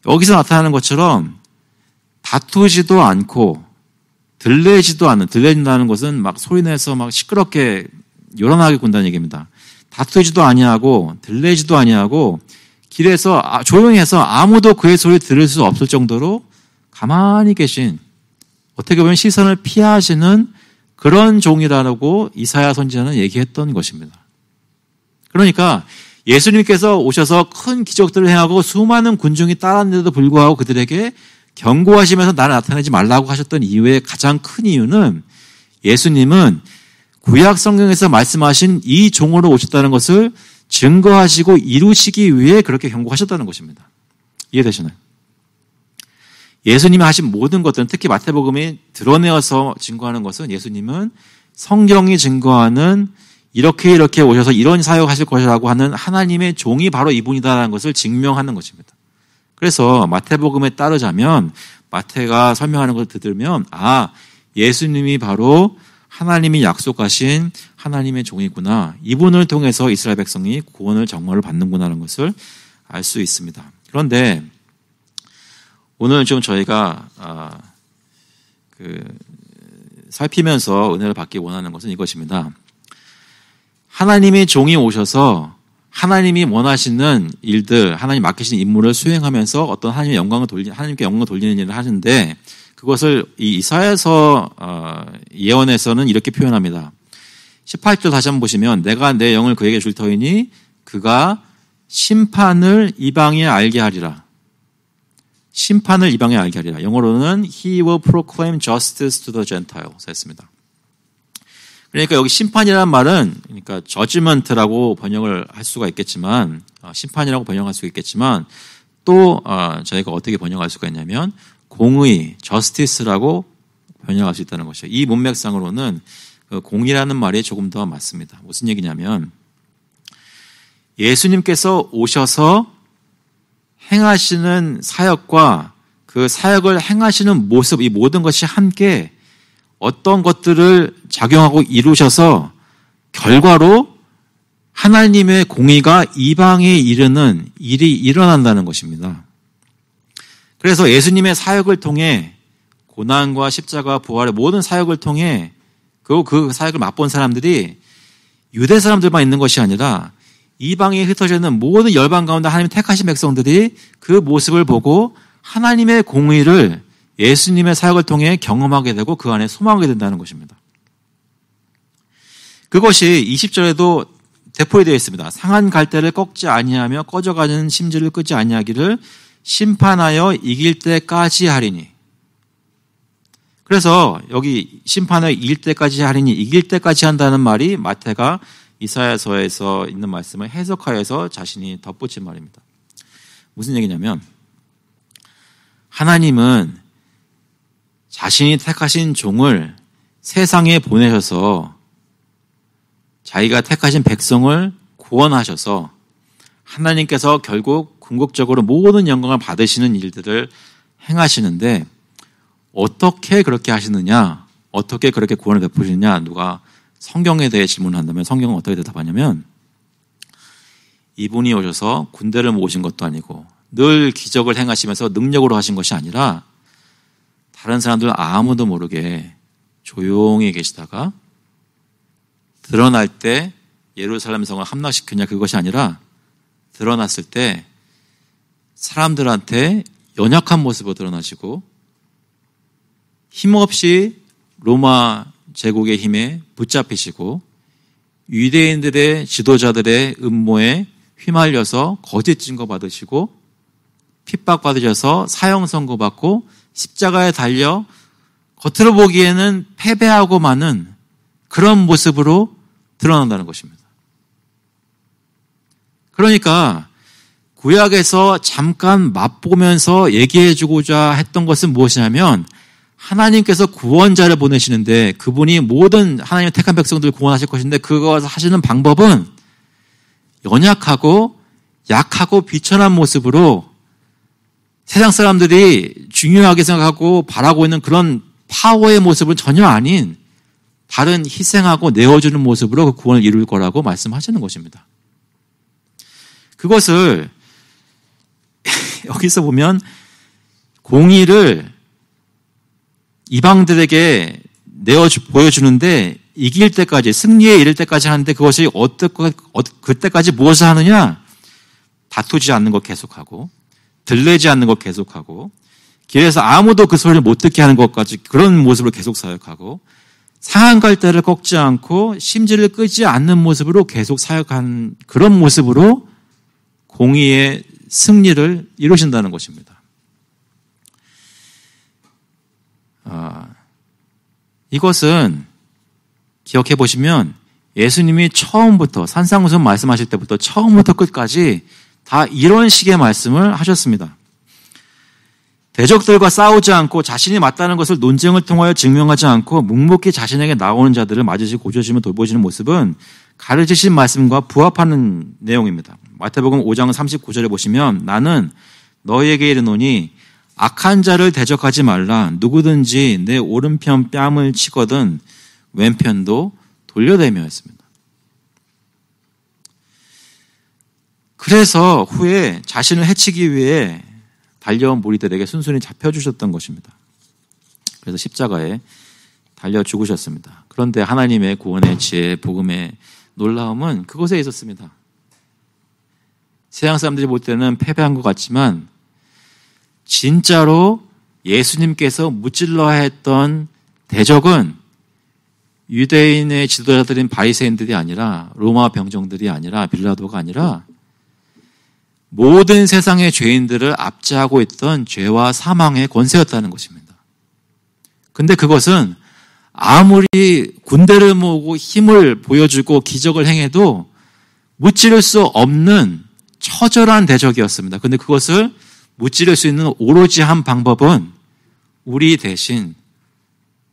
여기서 나타나는 것처럼 다투지도 않고 들레진다는 것은 막 소리내서 막 시끄럽게 요란하게 군다는 얘기입니다. 다투지도 아니하고 들레지도 아니하고 길에서 조용히 해서 아무도 그의 소리를 들을 수 없을 정도로 가만히 계신, 어떻게 보면 시선을 피하시는 그런 종이라고 이사야 선지자는 얘기했던 것입니다. 그러니까 예수님께서 오셔서 큰 기적들을 행하고 수많은 군중이 따랐는데도 불구하고 그들에게 경고하시면서 나를 나타내지 말라고 하셨던 이유의 가장 큰 이유는, 예수님은 구약 성경에서 말씀하신 이 종으로 오셨다는 것을 증거하시고 이루시기 위해 그렇게 경고하셨다는 것입니다. 이해되시나요? 예수님이 하신 모든 것들은, 특히 마태복음이 드러내어서 증거하는 것은, 예수님은 성경이 증거하는 이렇게 오셔서 이런 사역하실 것이라고 하는 하나님의 종이 바로 이분이다라는 것을 증명하는 것입니다. 그래서 마태복음에 따르자면, 마태가 설명하는 것을 들으면 예수님이 바로 하나님이 약속하신 하나님의 종이구나, 이분을 통해서 이스라엘 백성이 구원을 정말로 받는구나라는 것을 알 수 있습니다. 그런데 오늘 좀 저희가 살피면서 은혜를 받기 원하는 것은 이것입니다. 하나님의 종이 오셔서 하나님이 원하시는 일들, 하나님 맡기신 임무를 수행하면서 어떤 하나님께 영광을 돌리는 일을 하는데, 그것을 이 이사야서 예언에서는 이렇게 표현합니다. 18절 다시 한번 보시면, 내가 내 영을 그에게 줄 터이니 그가 심판을 이방에 알게 하리라. 심판을 이방에 알게 하리라. 영어로는 He will proclaim justice to the Gentiles 했습니다. 그러니까 여기 심판이라는 말은, 그러니까 judgment라고 번역을 할 수가 있겠지만, 심판이라고 번역할 수 있겠지만, 또 저희가 어떻게 번역할 수가 있냐면 공의, justice라고 번역할 수 있다는 것이죠. 이 문맥상으로는 공의라는 말이 조금 더 맞습니다. 무슨 얘기냐면, 예수님께서 오셔서 행하시는 사역과 그 사역을 행하시는 모습, 이 모든 것이 함께 어떤 것들을 작용하고 이루셔서 결과로 하나님의 공의가 이방에 이르는 일이 일어난다는 것입니다. 그래서 예수님의 사역을 통해, 고난과 십자가, 부활의 모든 사역을 통해 그 사역을 맛본 사람들이 유대 사람들만 있는 것이 아니라 이방에 흩어져 있는 모든 열방 가운데 하나님의 택하신 백성들이 그 모습을 보고 하나님의 공의를 예수님의 사역을 통해 경험하게 되고 그 안에 소망하게 된다는 것입니다. 그것이 20절에도 대포되어 있습니다. 상한 갈대를 꺾지 아니하며 꺼져가는 심지를 끄지 아니하기를 심판하여 이길 때까지 하리니. 그래서 여기 심판하여 이길 때까지 하리니, 이길 때까지 한다는 말이 마태가 이사야서에서 있는 말씀을 해석하여서 자신이 덧붙인 말입니다. 무슨 얘기냐면, 하나님은 자신이 택하신 종을 세상에 보내셔서 자기가 택하신 백성을 구원하셔서 하나님께서 결국 궁극적으로 모든 영광을 받으시는 일들을 행하시는데, 어떻게 그렇게 하시느냐, 어떻게 그렇게 구원을 베푸시느냐, 누가 성경에 대해 질문한다면 성경은 어떻게 대답하냐면, 이분이 오셔서 군대를 모으신 것도 아니고 늘 기적을 행하시면서 능력으로 하신 것이 아니라 다른 사람들 아무도 모르게 조용히 계시다가 드러날 때 예루살렘 성을 함락시켰냐, 그것이 아니라 드러났을 때 사람들한테 연약한 모습으로 드러나시고 힘없이 로마 제국의 힘에 붙잡히시고 유대인들의 지도자들의 음모에 휘말려서 거짓 증거 받으시고 핍박받으셔서 사형 선고받고 십자가에 달려 겉으로 보기에는 패배하고 마는 그런 모습으로 드러난다는 것입니다. 그러니까 구약에서 잠깐 맛보면서 얘기해주고자 했던 것은 무엇이냐면, 하나님께서 구원자를 보내시는데 그분이 모든 하나님의 택한 백성들을 구원하실 것인데, 그것을 하시는 방법은 연약하고 약하고 비천한 모습으로 세상 사람들이 중요하게 생각하고 바라고 있는 그런 파워의 모습은 전혀 아닌 다른 희생하고 내어주는 모습으로 그 구원을 이룰 거라고 말씀하시는 것입니다. 그것을 여기서 보면 공의를 이방들에게 보여주는데 이길 때까지, 승리에 이를 때까지 하는데, 그것이 그때까지 무엇을 하느냐? 다투지 않는 것 계속하고 들레지 않는 것 계속하고 길에서 아무도 그 소리를 못 듣게 하는 것까지 그런 모습으로 계속 사역하고 상한 갈대를 꺾지 않고 심지를 끄지 않는 모습으로 계속 사역한 그런 모습으로 공의의 승리를 이루신다는 것입니다. 이것은 기억해 보시면 예수님이 처음부터 산상수훈 말씀하실 때부터 처음부터 끝까지 다 이런 식의 말씀을 하셨습니다. 대적들과 싸우지 않고 자신이 맞다는 것을 논쟁을 통하여 증명하지 않고 묵묵히 자신에게 나오는 자들을 맞으시고 고쳐주시며 돌보시는 모습은 가르치신 말씀과 부합하는 내용입니다. 마태복음 5장 39절에 보시면 나는 너희에게 이르노니 악한 자를 대적하지 말라. 누구든지 내 오른편 뺨을 치거든 왼편도 돌려대며 했습니다. 그래서 후에 자신을 해치기 위해 달려온 무리들에게 순순히 잡혀주셨던 것입니다. 그래서 십자가에 달려 죽으셨습니다. 그런데 하나님의 구원의 지혜, 복음의 놀라움은 그것에 있었습니다. 세상 사람들이 볼 때는 패배한 것 같지만 진짜로 예수님께서 무찔러야 했던 대적은 유대인의 지도자들인 바리새인들이 아니라 로마 병정들이 아니라 빌라도가 아니라 모든 세상의 죄인들을 압제하고 있던 죄와 사망의 권세였다는 것입니다. 근데 그것은 아무리 군대를 모으고 힘을 보여주고 기적을 행해도 무찌를 수 없는 처절한 대적이었습니다. 근데 그것을 무찌를 수 있는 오로지 한 방법은 우리 대신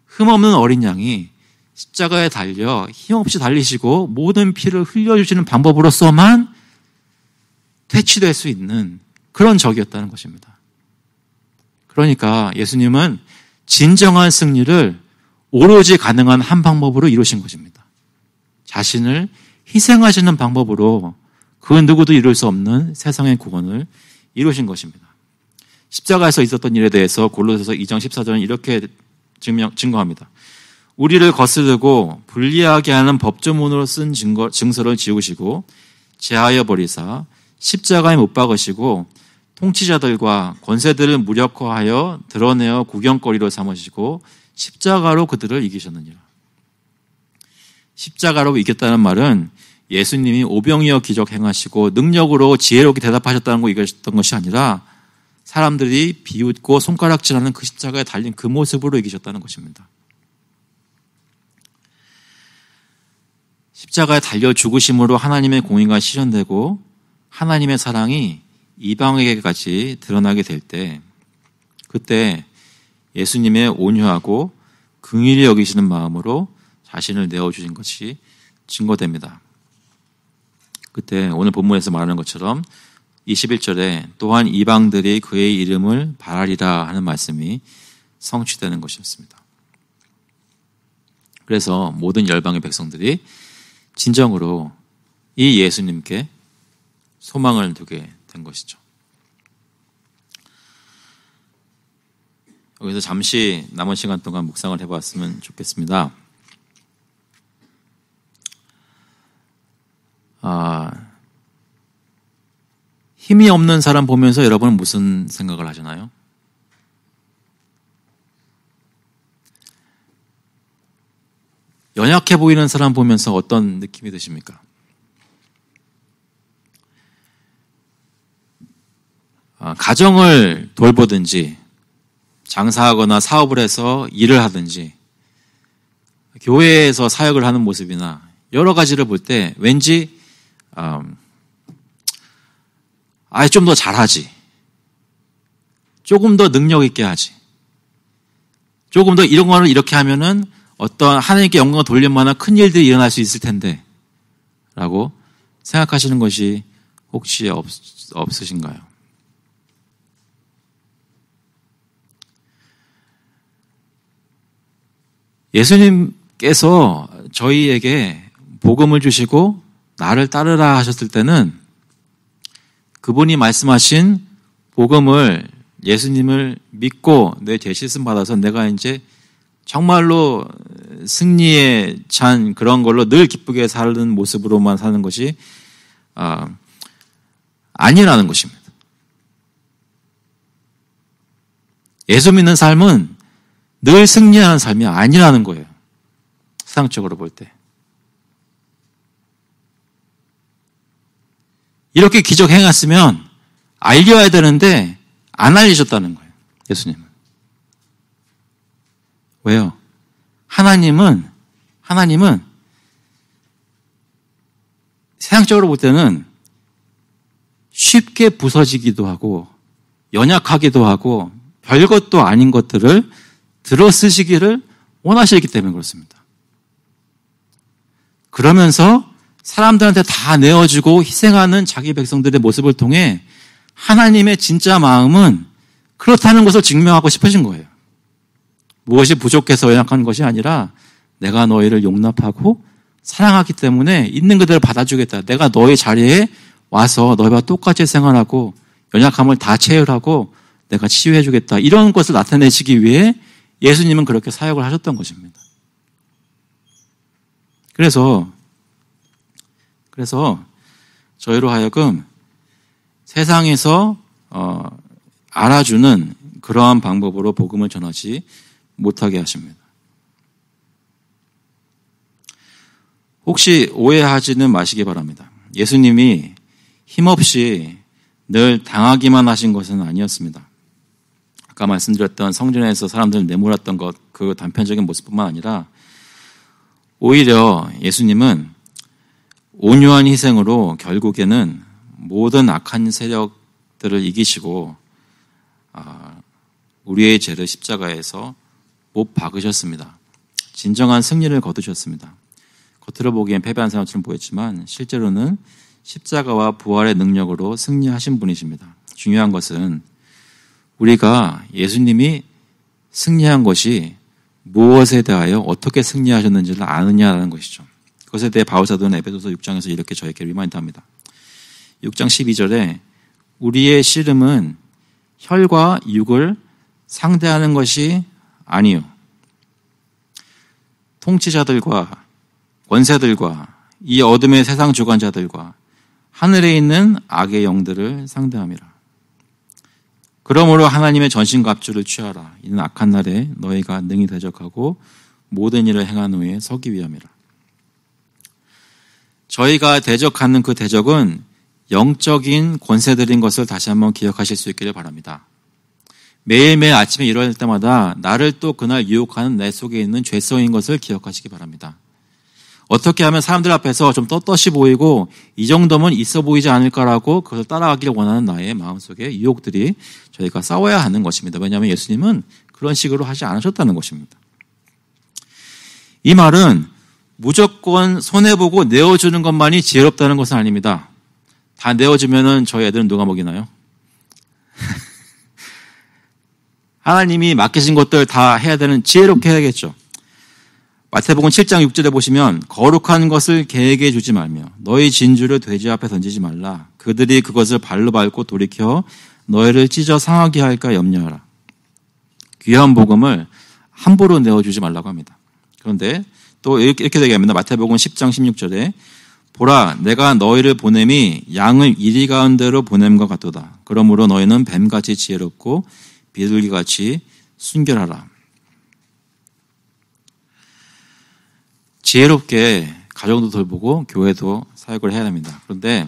흠없는 어린 양이 십자가에 달려 힘없이 달리시고 모든 피를 흘려주시는 방법으로서만 퇴치될 수 있는 그런 적이었다는 것입니다. 그러니까 예수님은 진정한 승리를 오로지 가능한 한 방법으로 이루신 것입니다. 자신을 희생하시는 방법으로 그 누구도 이룰 수 없는 세상의 구원을 이루신 것입니다. 십자가에서 있었던 일에 대해서 골로새서 2장 14절은 이렇게 증거합니다. 우리를 거스르고 불리하게 하는 법조문으로 쓴 증서를 지우시고 제하여 버리사 십자가에 못 박으시고 통치자들과 권세들을 무력화하여 드러내어 구경거리로 삼으시고 십자가로 그들을 이기셨느니라. 십자가로 이겼다는 말은 예수님이 오병이어 기적 행하시고 능력으로 지혜롭게 대답하셨다는 거 이겼던 것이 아니라 사람들이 비웃고 손가락질하는 그 십자가에 달린 그 모습으로 이기셨다는 것입니다. 십자가에 달려 죽으심으로 하나님의 공의가 실현되고 하나님의 사랑이 이방에게까지 드러나게 될 때 그때 예수님의 온유하고 긍휼히 여기시는 마음으로 자신을 내어주신 것이 증거됩니다. 그때 오늘 본문에서 말하는 것처럼 21절에 또한 이방들이 그의 이름을 바라리라 하는 말씀이 성취되는 것이었습니다. 그래서 모든 열방의 백성들이 진정으로 이 예수님께 소망을 두게 된 것이죠. 여기서 잠시 남은 시간 동안 묵상을 해봤으면 좋겠습니다. 힘이 없는 사람 보면서 여러분은 무슨 생각을 하시나요? 연약해 보이는 사람 보면서 어떤 느낌이 드십니까? 가정을 돌보든지 장사하거나 사업을 해서 일을 하든지 교회에서 사역을 하는 모습이나 여러 가지를 볼 때 왠지 좀 더 잘하지, 조금 더 능력 있게 하지, 조금 더 이런 거를 이렇게 하면은 어떤 하나님께 영광을 돌릴 만한 큰 일들이 일어날 수 있을 텐데 라고 생각하시는 것이 혹시 없으신가요? 예수님께서 저희에게 복음을 주시고 나를 따르라 하셨을 때는 그분이 말씀하신 복음을 예수님을 믿고 내 죄씻음 받아서 내가 이제 정말로 승리에 찬 그런 걸로 늘 기쁘게 사는 모습으로만 사는 것이 아니라는 것입니다. 예수 믿는 삶은 늘 승리하는 삶이 아니라는 거예요. 세상적으로 볼 때. 이렇게 기적 행했으면 알려야 되는데 안 알려줬다는 거예요. 예수님은. 왜요? 하나님은 세상적으로 볼 때는 쉽게 부서지기도 하고 연약하기도 하고 별것도 아닌 것들을 들어 쓰시기를 원하시기 때문에 그렇습니다. 그러면서 사람들한테 다 내어주고 희생하는 자기 백성들의 모습을 통해 하나님의 진짜 마음은 그렇다는 것을 증명하고 싶으신 거예요. 무엇이 부족해서 연약한 것이 아니라 내가 너희를 용납하고 사랑하기 때문에 있는 그대로 받아주겠다. 내가 너희 자리에 와서 너희와 똑같이 생활하고 연약함을 다 채울하고 내가 치유해주겠다. 이런 것을 나타내시기 위해 예수님은 그렇게 사역을 하셨던 것입니다. 그래서 저희로 하여금 세상에서 알아주는 그러한 방법으로 복음을 전하지 못하게 하십니다. 혹시 오해하지는 마시기 바랍니다. 예수님이 힘없이 늘 당하기만 하신 것은 아니었습니다. 아까 말씀드렸던 성전에서 사람들을 내몰았던 것, 그 단편적인 모습뿐만 아니라 오히려 예수님은 온유한 희생으로 결국에는 모든 악한 세력들을 이기시고 우리의 죄를 십자가에서 못 박으셨습니다. 진정한 승리를 거두셨습니다. 겉으로 보기엔 패배한 사람처럼 보였지만 실제로는 십자가와 부활의 능력으로 승리하신 분이십니다. 중요한 것은 우리가 예수님이 승리한 것이 무엇에 대하여 어떻게 승리하셨는지를 아느냐라는 것이죠. 그것에 대해 바울사도는 에베소서 6장에서 이렇게 저에게 리마인드합니다. 6장 12절에 우리의 씨름은 혈과 육을 상대하는 것이 아니요 통치자들과 권세들과 이 어둠의 세상 주관자들과 하늘에 있는 악의 영들을 상대함이라. 그러므로 하나님의 전신갑주를 취하라. 이는 악한 날에 너희가 능히 대적하고 모든 일을 행한 후에 서기 위함이라. 저희가 대적하는 그 대적은 영적인 권세들인 것을 다시 한번 기억하실 수 있기를 바랍니다. 매일매일 아침에 일어날 때마다 나를 또 그날 유혹하는 내 속에 있는 죄성인 것을 기억하시기 바랍니다. 어떻게 하면 사람들 앞에서 좀 떳떳이 보이고 이 정도면 있어 보이지 않을까라고 그것을 따라가기를 원하는 나의 마음속에 유혹들이 저희가 싸워야 하는 것입니다. 왜냐하면 예수님은 그런 식으로 하지 않으셨다는 것입니다. 이 말은 무조건 손해보고 내어주는 것만이 지혜롭다는 것은 아닙니다. 다 내어주면은 저희 애들은 누가 먹이나요? 하나님이 맡기신 것들 다 해야 되는 지혜롭게 해야겠죠. 마태복음 7장 6절에 보시면 거룩한 것을 개에게 주지 말며 너희 진주를 돼지 앞에 던지지 말라. 그들이 그것을 발로 밟고 돌이켜 너희를 찢어 상하게 할까 염려하라. 귀한 복음을 함부로 내어주지 말라고 합니다. 그런데 또 이렇게 얘기합니다. 마태복음 10장 16절에 보라 내가 너희를 보냄이 양을 이리 가운데로 보냄과 같도다. 그러므로 너희는 뱀같이 지혜롭고 비둘기같이 순결하라. 지혜롭게 가정도 돌보고 교회도 사역을 해야 됩니다. 그런데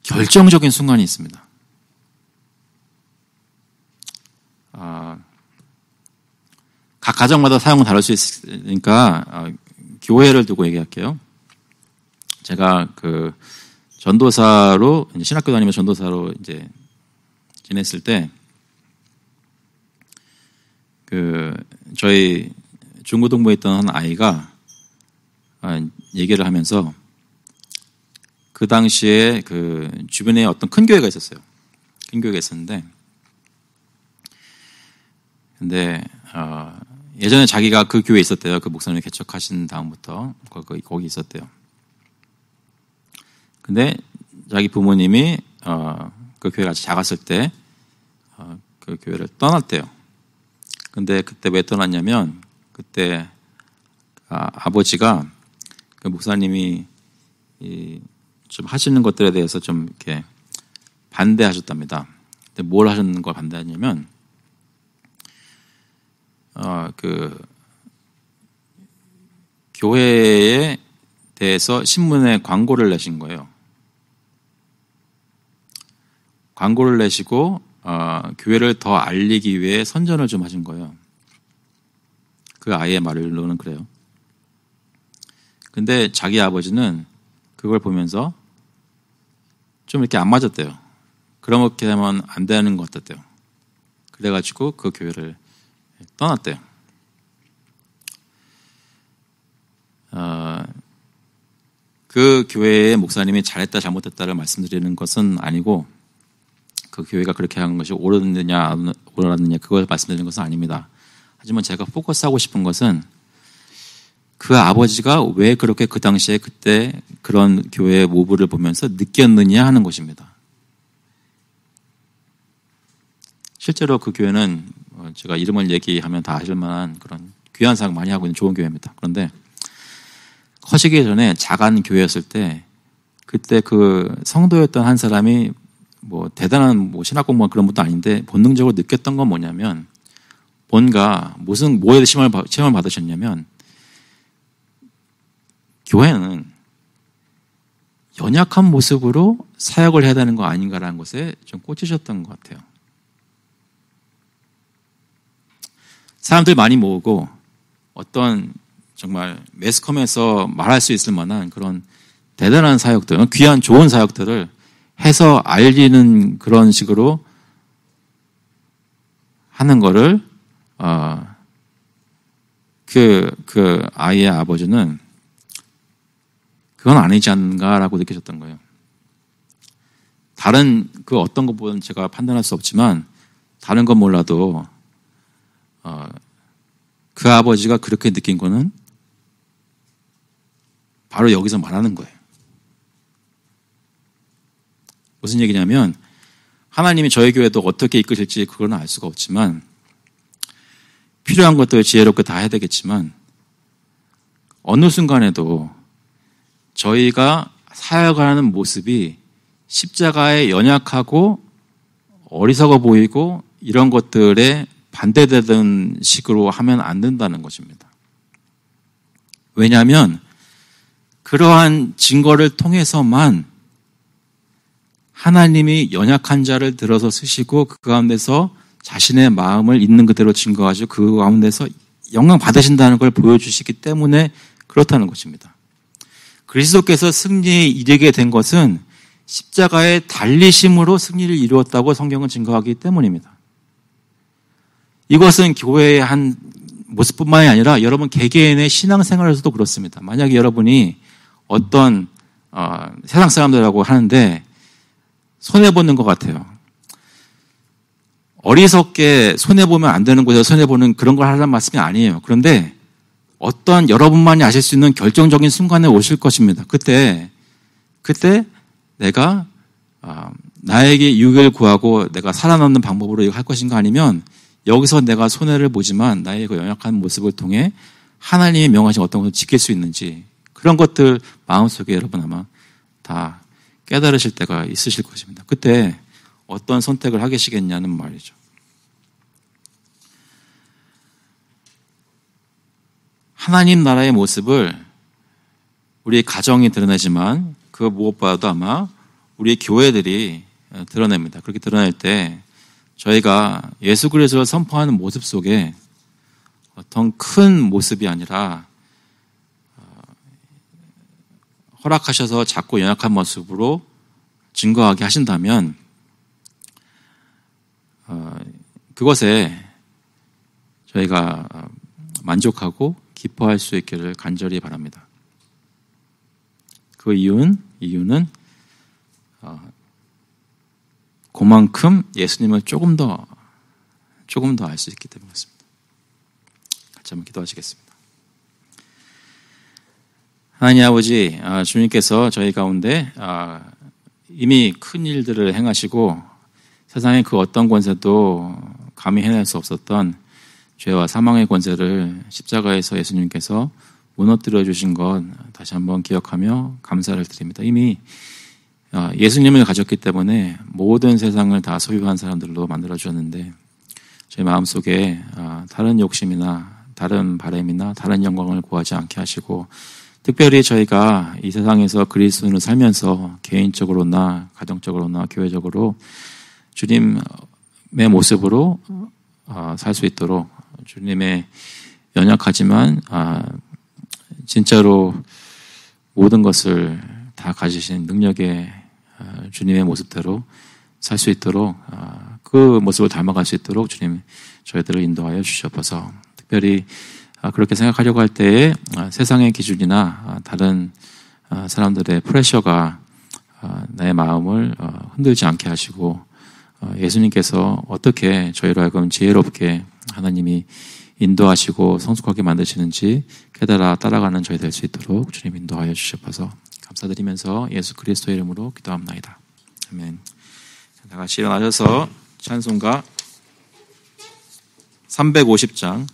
결정적인 순간이 있습니다. 각 가정마다 사용은 다를 수 있으니까 교회를 두고 얘기할게요. 제가 그 전도사로 신학교 다니면서 전도사로 이제 지냈을 때 그 저희 중고등부에 있던 한 아이가 얘기를 하면서 그 당시에 그 주변에 어떤 큰 교회가 있었어요. 큰 교회가 있었는데 근데 예전에 자기가 그 교회에 있었대요. 그 목사님이 개척하신 다음부터 거기 있었대요. 근데 자기 부모님이 그 교회가 아주 작았을 때 그 교회를 떠났대요. 근데 그때 왜 떠났냐면 그때 아버지가 그 목사님이 좀 하시는 것들에 대해서 좀 이렇게 반대하셨답니다. 근데 뭘 하셨는 걸 반대하냐면 교회에 대해서 신문에 광고를 내신 거예요. 광고를 내시고 교회를 더 알리기 위해 선전을 좀 하신 거예요. 그 아이의 말로는 그래요. 근데 자기 아버지는 그걸 보면서 좀 이렇게 안 맞았대요. 그렇게 되면 안 되는 것 같았대요. 그래가지고 그 교회를 떠났대요. 그 교회의 목사님이 잘했다 잘못했다를 말씀드리는 것은 아니고 그 교회가 그렇게 한 것이 옳았느냐 옳았느냐 그걸 말씀드리는 것은 아닙니다. 하지만 제가 포커스하고 싶은 것은 그 아버지가 왜 그렇게 그 당시에 그때 그런 교회의 모브를 보면서 느꼈느냐 하는 것입니다. 실제로 그 교회는 제가 이름을 얘기하면 다 아실 만한 그런 귀한 사역 많이 하고 있는 좋은 교회입니다. 그런데 커지기 전에 작은 교회였을 때 그때 그 성도였던 한 사람이 뭐 대단한 신학 공부한 그런 것도 아닌데 본능적으로 느꼈던 건 뭐냐면 뭔가 뭐에 시험을 받으셨냐면 교회는 연약한 모습으로 사역을 해야 되는 거 아닌가라는 것에 좀 꽂히셨던 것 같아요. 사람들 많이 모으고 어떤 정말 매스컴에서 말할 수 있을 만한 그런 대단한 사역들, 귀한 좋은 사역들을 해서 알리는 그런 식으로 하는 거를 그 아이의 아버지는 그건 아니지 않는가라고 느끼셨던 거예요. 다른 그 어떤 것보다는 제가 판단할 수 없지만 다른 건 몰라도 그 아버지가 그렇게 느낀 거는 바로 여기서 말하는 거예요. 무슨 얘기냐면 하나님이 저희 교회도 어떻게 이끄실지 그건 알 수가 없지만 필요한 것들 지혜롭게 다 해야 되겠지만 어느 순간에도 저희가 사역하는 모습이 십자가에 연약하고 어리석어 보이고 이런 것들에 반대되는 식으로 하면 안 된다는 것입니다. 왜냐하면 그러한 증거를 통해서만 하나님이 연약한 자를 들어서 쓰시고 그 가운데서 자신의 마음을 있는 그대로 증거하시고 그 가운데서 영광 받으신다는 걸 보여주시기 때문에 그렇다는 것입니다. 그리스도께서 승리에 이르게 된 것은 십자가의 달리심으로 승리를 이루었다고 성경은 증거하기 때문입니다. 이것은 교회의 한 모습뿐만이 아니라 여러분 개개인의 신앙생활에서도 그렇습니다. 만약에 여러분이 어떤 세상 사람들하고 하는데 손해보는 것 같아요. 어리석게 손해보면 안 되는 곳에서 손해보는 그런 걸 하라는 말씀이 아니에요. 그런데 어떤 여러분만이 아실 수 있는 결정적인 순간에 오실 것입니다. 그때 내가 나에게 유익을 구하고 내가 살아남는 방법으로 이거 할 것인가 아니면 여기서 내가 손해를 보지만 나의 그 연약한 모습을 통해 하나님이 명하신 어떤 것을 지킬 수 있는지 그런 것들 마음속에 여러분 아마 다 깨달으실 때가 있으실 것입니다. 그때 어떤 선택을 하시겠냐는 말이죠. 하나님 나라의 모습을 우리 가정이 드러내지만 그 무엇보다도 아마 우리 교회들이 드러냅니다. 그렇게 드러낼 때 저희가 예수 그리스도를 선포하는 모습 속에 어떤 큰 모습이 아니라 허락하셔서 작고 연약한 모습으로 증거하게 하신다면 그것에 저희가 만족하고 기뻐할 수 있기를 간절히 바랍니다. 그 이유는 그만큼 예수님을 조금 더 알 수 있기 때문이었습니다. 같이 한번 기도하시겠습니다. 하나님 아버지, 주님께서 저희 가운데 이미 큰 일들을 행하시고 세상의 그 어떤 권세도 감히 해낼 수 없었던 죄와 사망의 권세를 십자가에서 예수님께서 무너뜨려 주신 것 다시 한번 기억하며 감사를 드립니다. 이미 예수님을 가졌기 때문에 모든 세상을 다 소유한 사람들로 만들어주었는데 저희 마음속에 다른 욕심이나 다른 바람이나 다른 영광을 구하지 않게 하시고 특별히 저희가 이 세상에서 그리스도인으로 살면서 개인적으로나 가정적으로나 교회적으로 주님의 모습으로 살 수 있도록 주님의 연약하지만 진짜로 모든 것을 다 가지신 능력의 주님의 모습대로 살 수 있도록 그 모습을 닮아갈 수 있도록 주님 저희들을 인도하여 주시옵소서. 특별히 그렇게 생각하려고 할 때에 세상의 기준이나 다른 사람들의 프레셔가 나의 마음을 흔들지 않게 하시고 예수님께서 어떻게 저희로 하여금 지혜롭게 하나님이 인도하시고 성숙하게 만드시는지 깨달아 따라가는 저희 될 수 있도록 주님 인도하여 주시옵소서. 감사드리면서 예수 그리스도의 이름으로 기도합나이다. 아멘. 다 같이 일어나셔서 찬송가 350장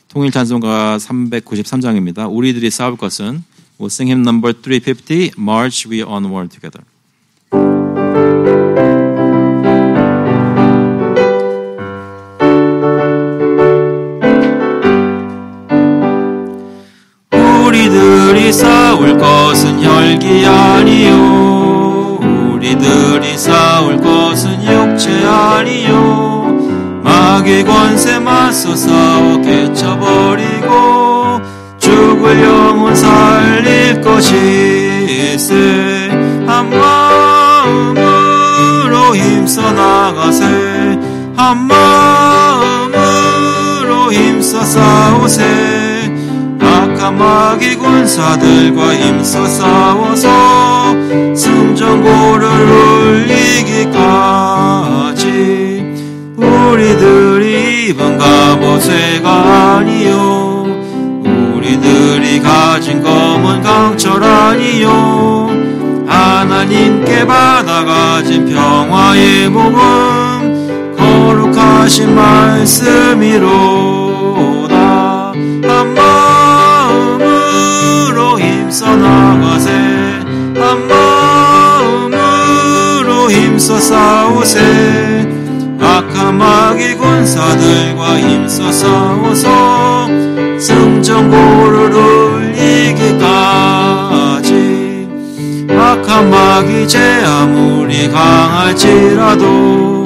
통일 찬송가 393장입니다. 우리들이 싸울 것은 We'll sing hymn number 350, March we onward together. 우리들이 싸울 것은 혈기 아니요 우리들이 싸울 것은 육체 아니요 마귀 권세 맞서 싸워 깨쳐버리고 죽을 영혼 살릴 것이세 한 마음으로 힘써 나가세 한 마음으로 힘써 싸우세 악한 마귀 군사들과 힘써 싸워서 승전고를 울리기까지 우리들이 입은 갑옷쇠가 아니요 우리들이 가진 검은 강철 아니요 하나님께 받아가진 평화의 복음 거룩하신 말씀이로다 한 마음으로 힘써 나가세 한 마음으로 힘써 싸우세 악한 마귀 군사들과 힘써 싸워서 승전고를 울리기까지 악한 마귀 제 아무리 강할지라도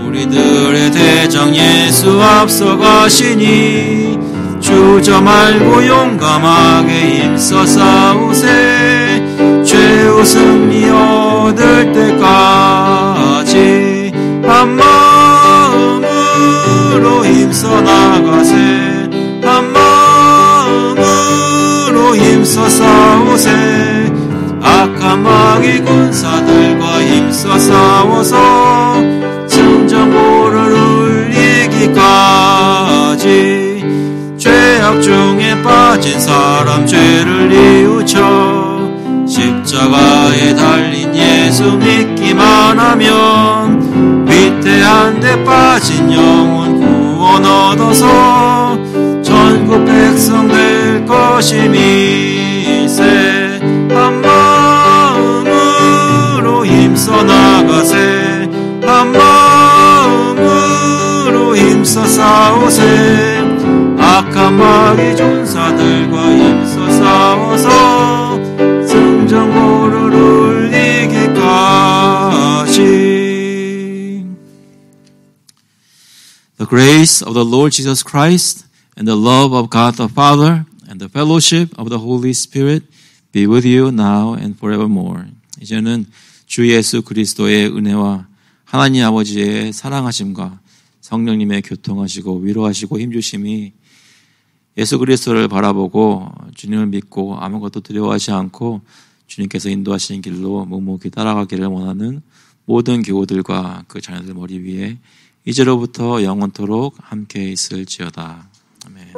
우리들의 대장 예수 앞서가시니 주저 말고 용감하게 힘써 싸우세 최후 승리 얻을 때까지 한 마음으로 힘써 나가세 한 마음으로 힘써 싸우세 악한 마귀 군사들과 힘써 싸워서 승전고를 울리기까지 죄악 중에 빠진 사람 죄를 뉘우쳐 십자가에 달린 예수 믿기만 하면 위태한 데 빠진 영혼 구원 얻어서 전국 백성 될 것임이세 한 마음으로 힘써 나가세 한 마음으로 힘써 싸우세 악한 마귀 군사들과 힘써 싸워서 승전고를 울리기까지 The grace of the Lord Jesus Christ and the love of God the Father and the fellowship of the Holy Spirit be with you now and forevermore. 이제는 주 예수 그리스도의 은혜와 하나님 아버지의 사랑하심과 성령님의 교통하시고 위로하시고 힘주심이 예수 그리스도를 바라보고 주님을 믿고 아무것도 두려워하지 않고 주님께서 인도하시는 길로 묵묵히 따라가기를 원하는 모든 교우들과 그 자녀들 머리 위에 이제로부터 영원토록 함께 있을지어다. 아멘.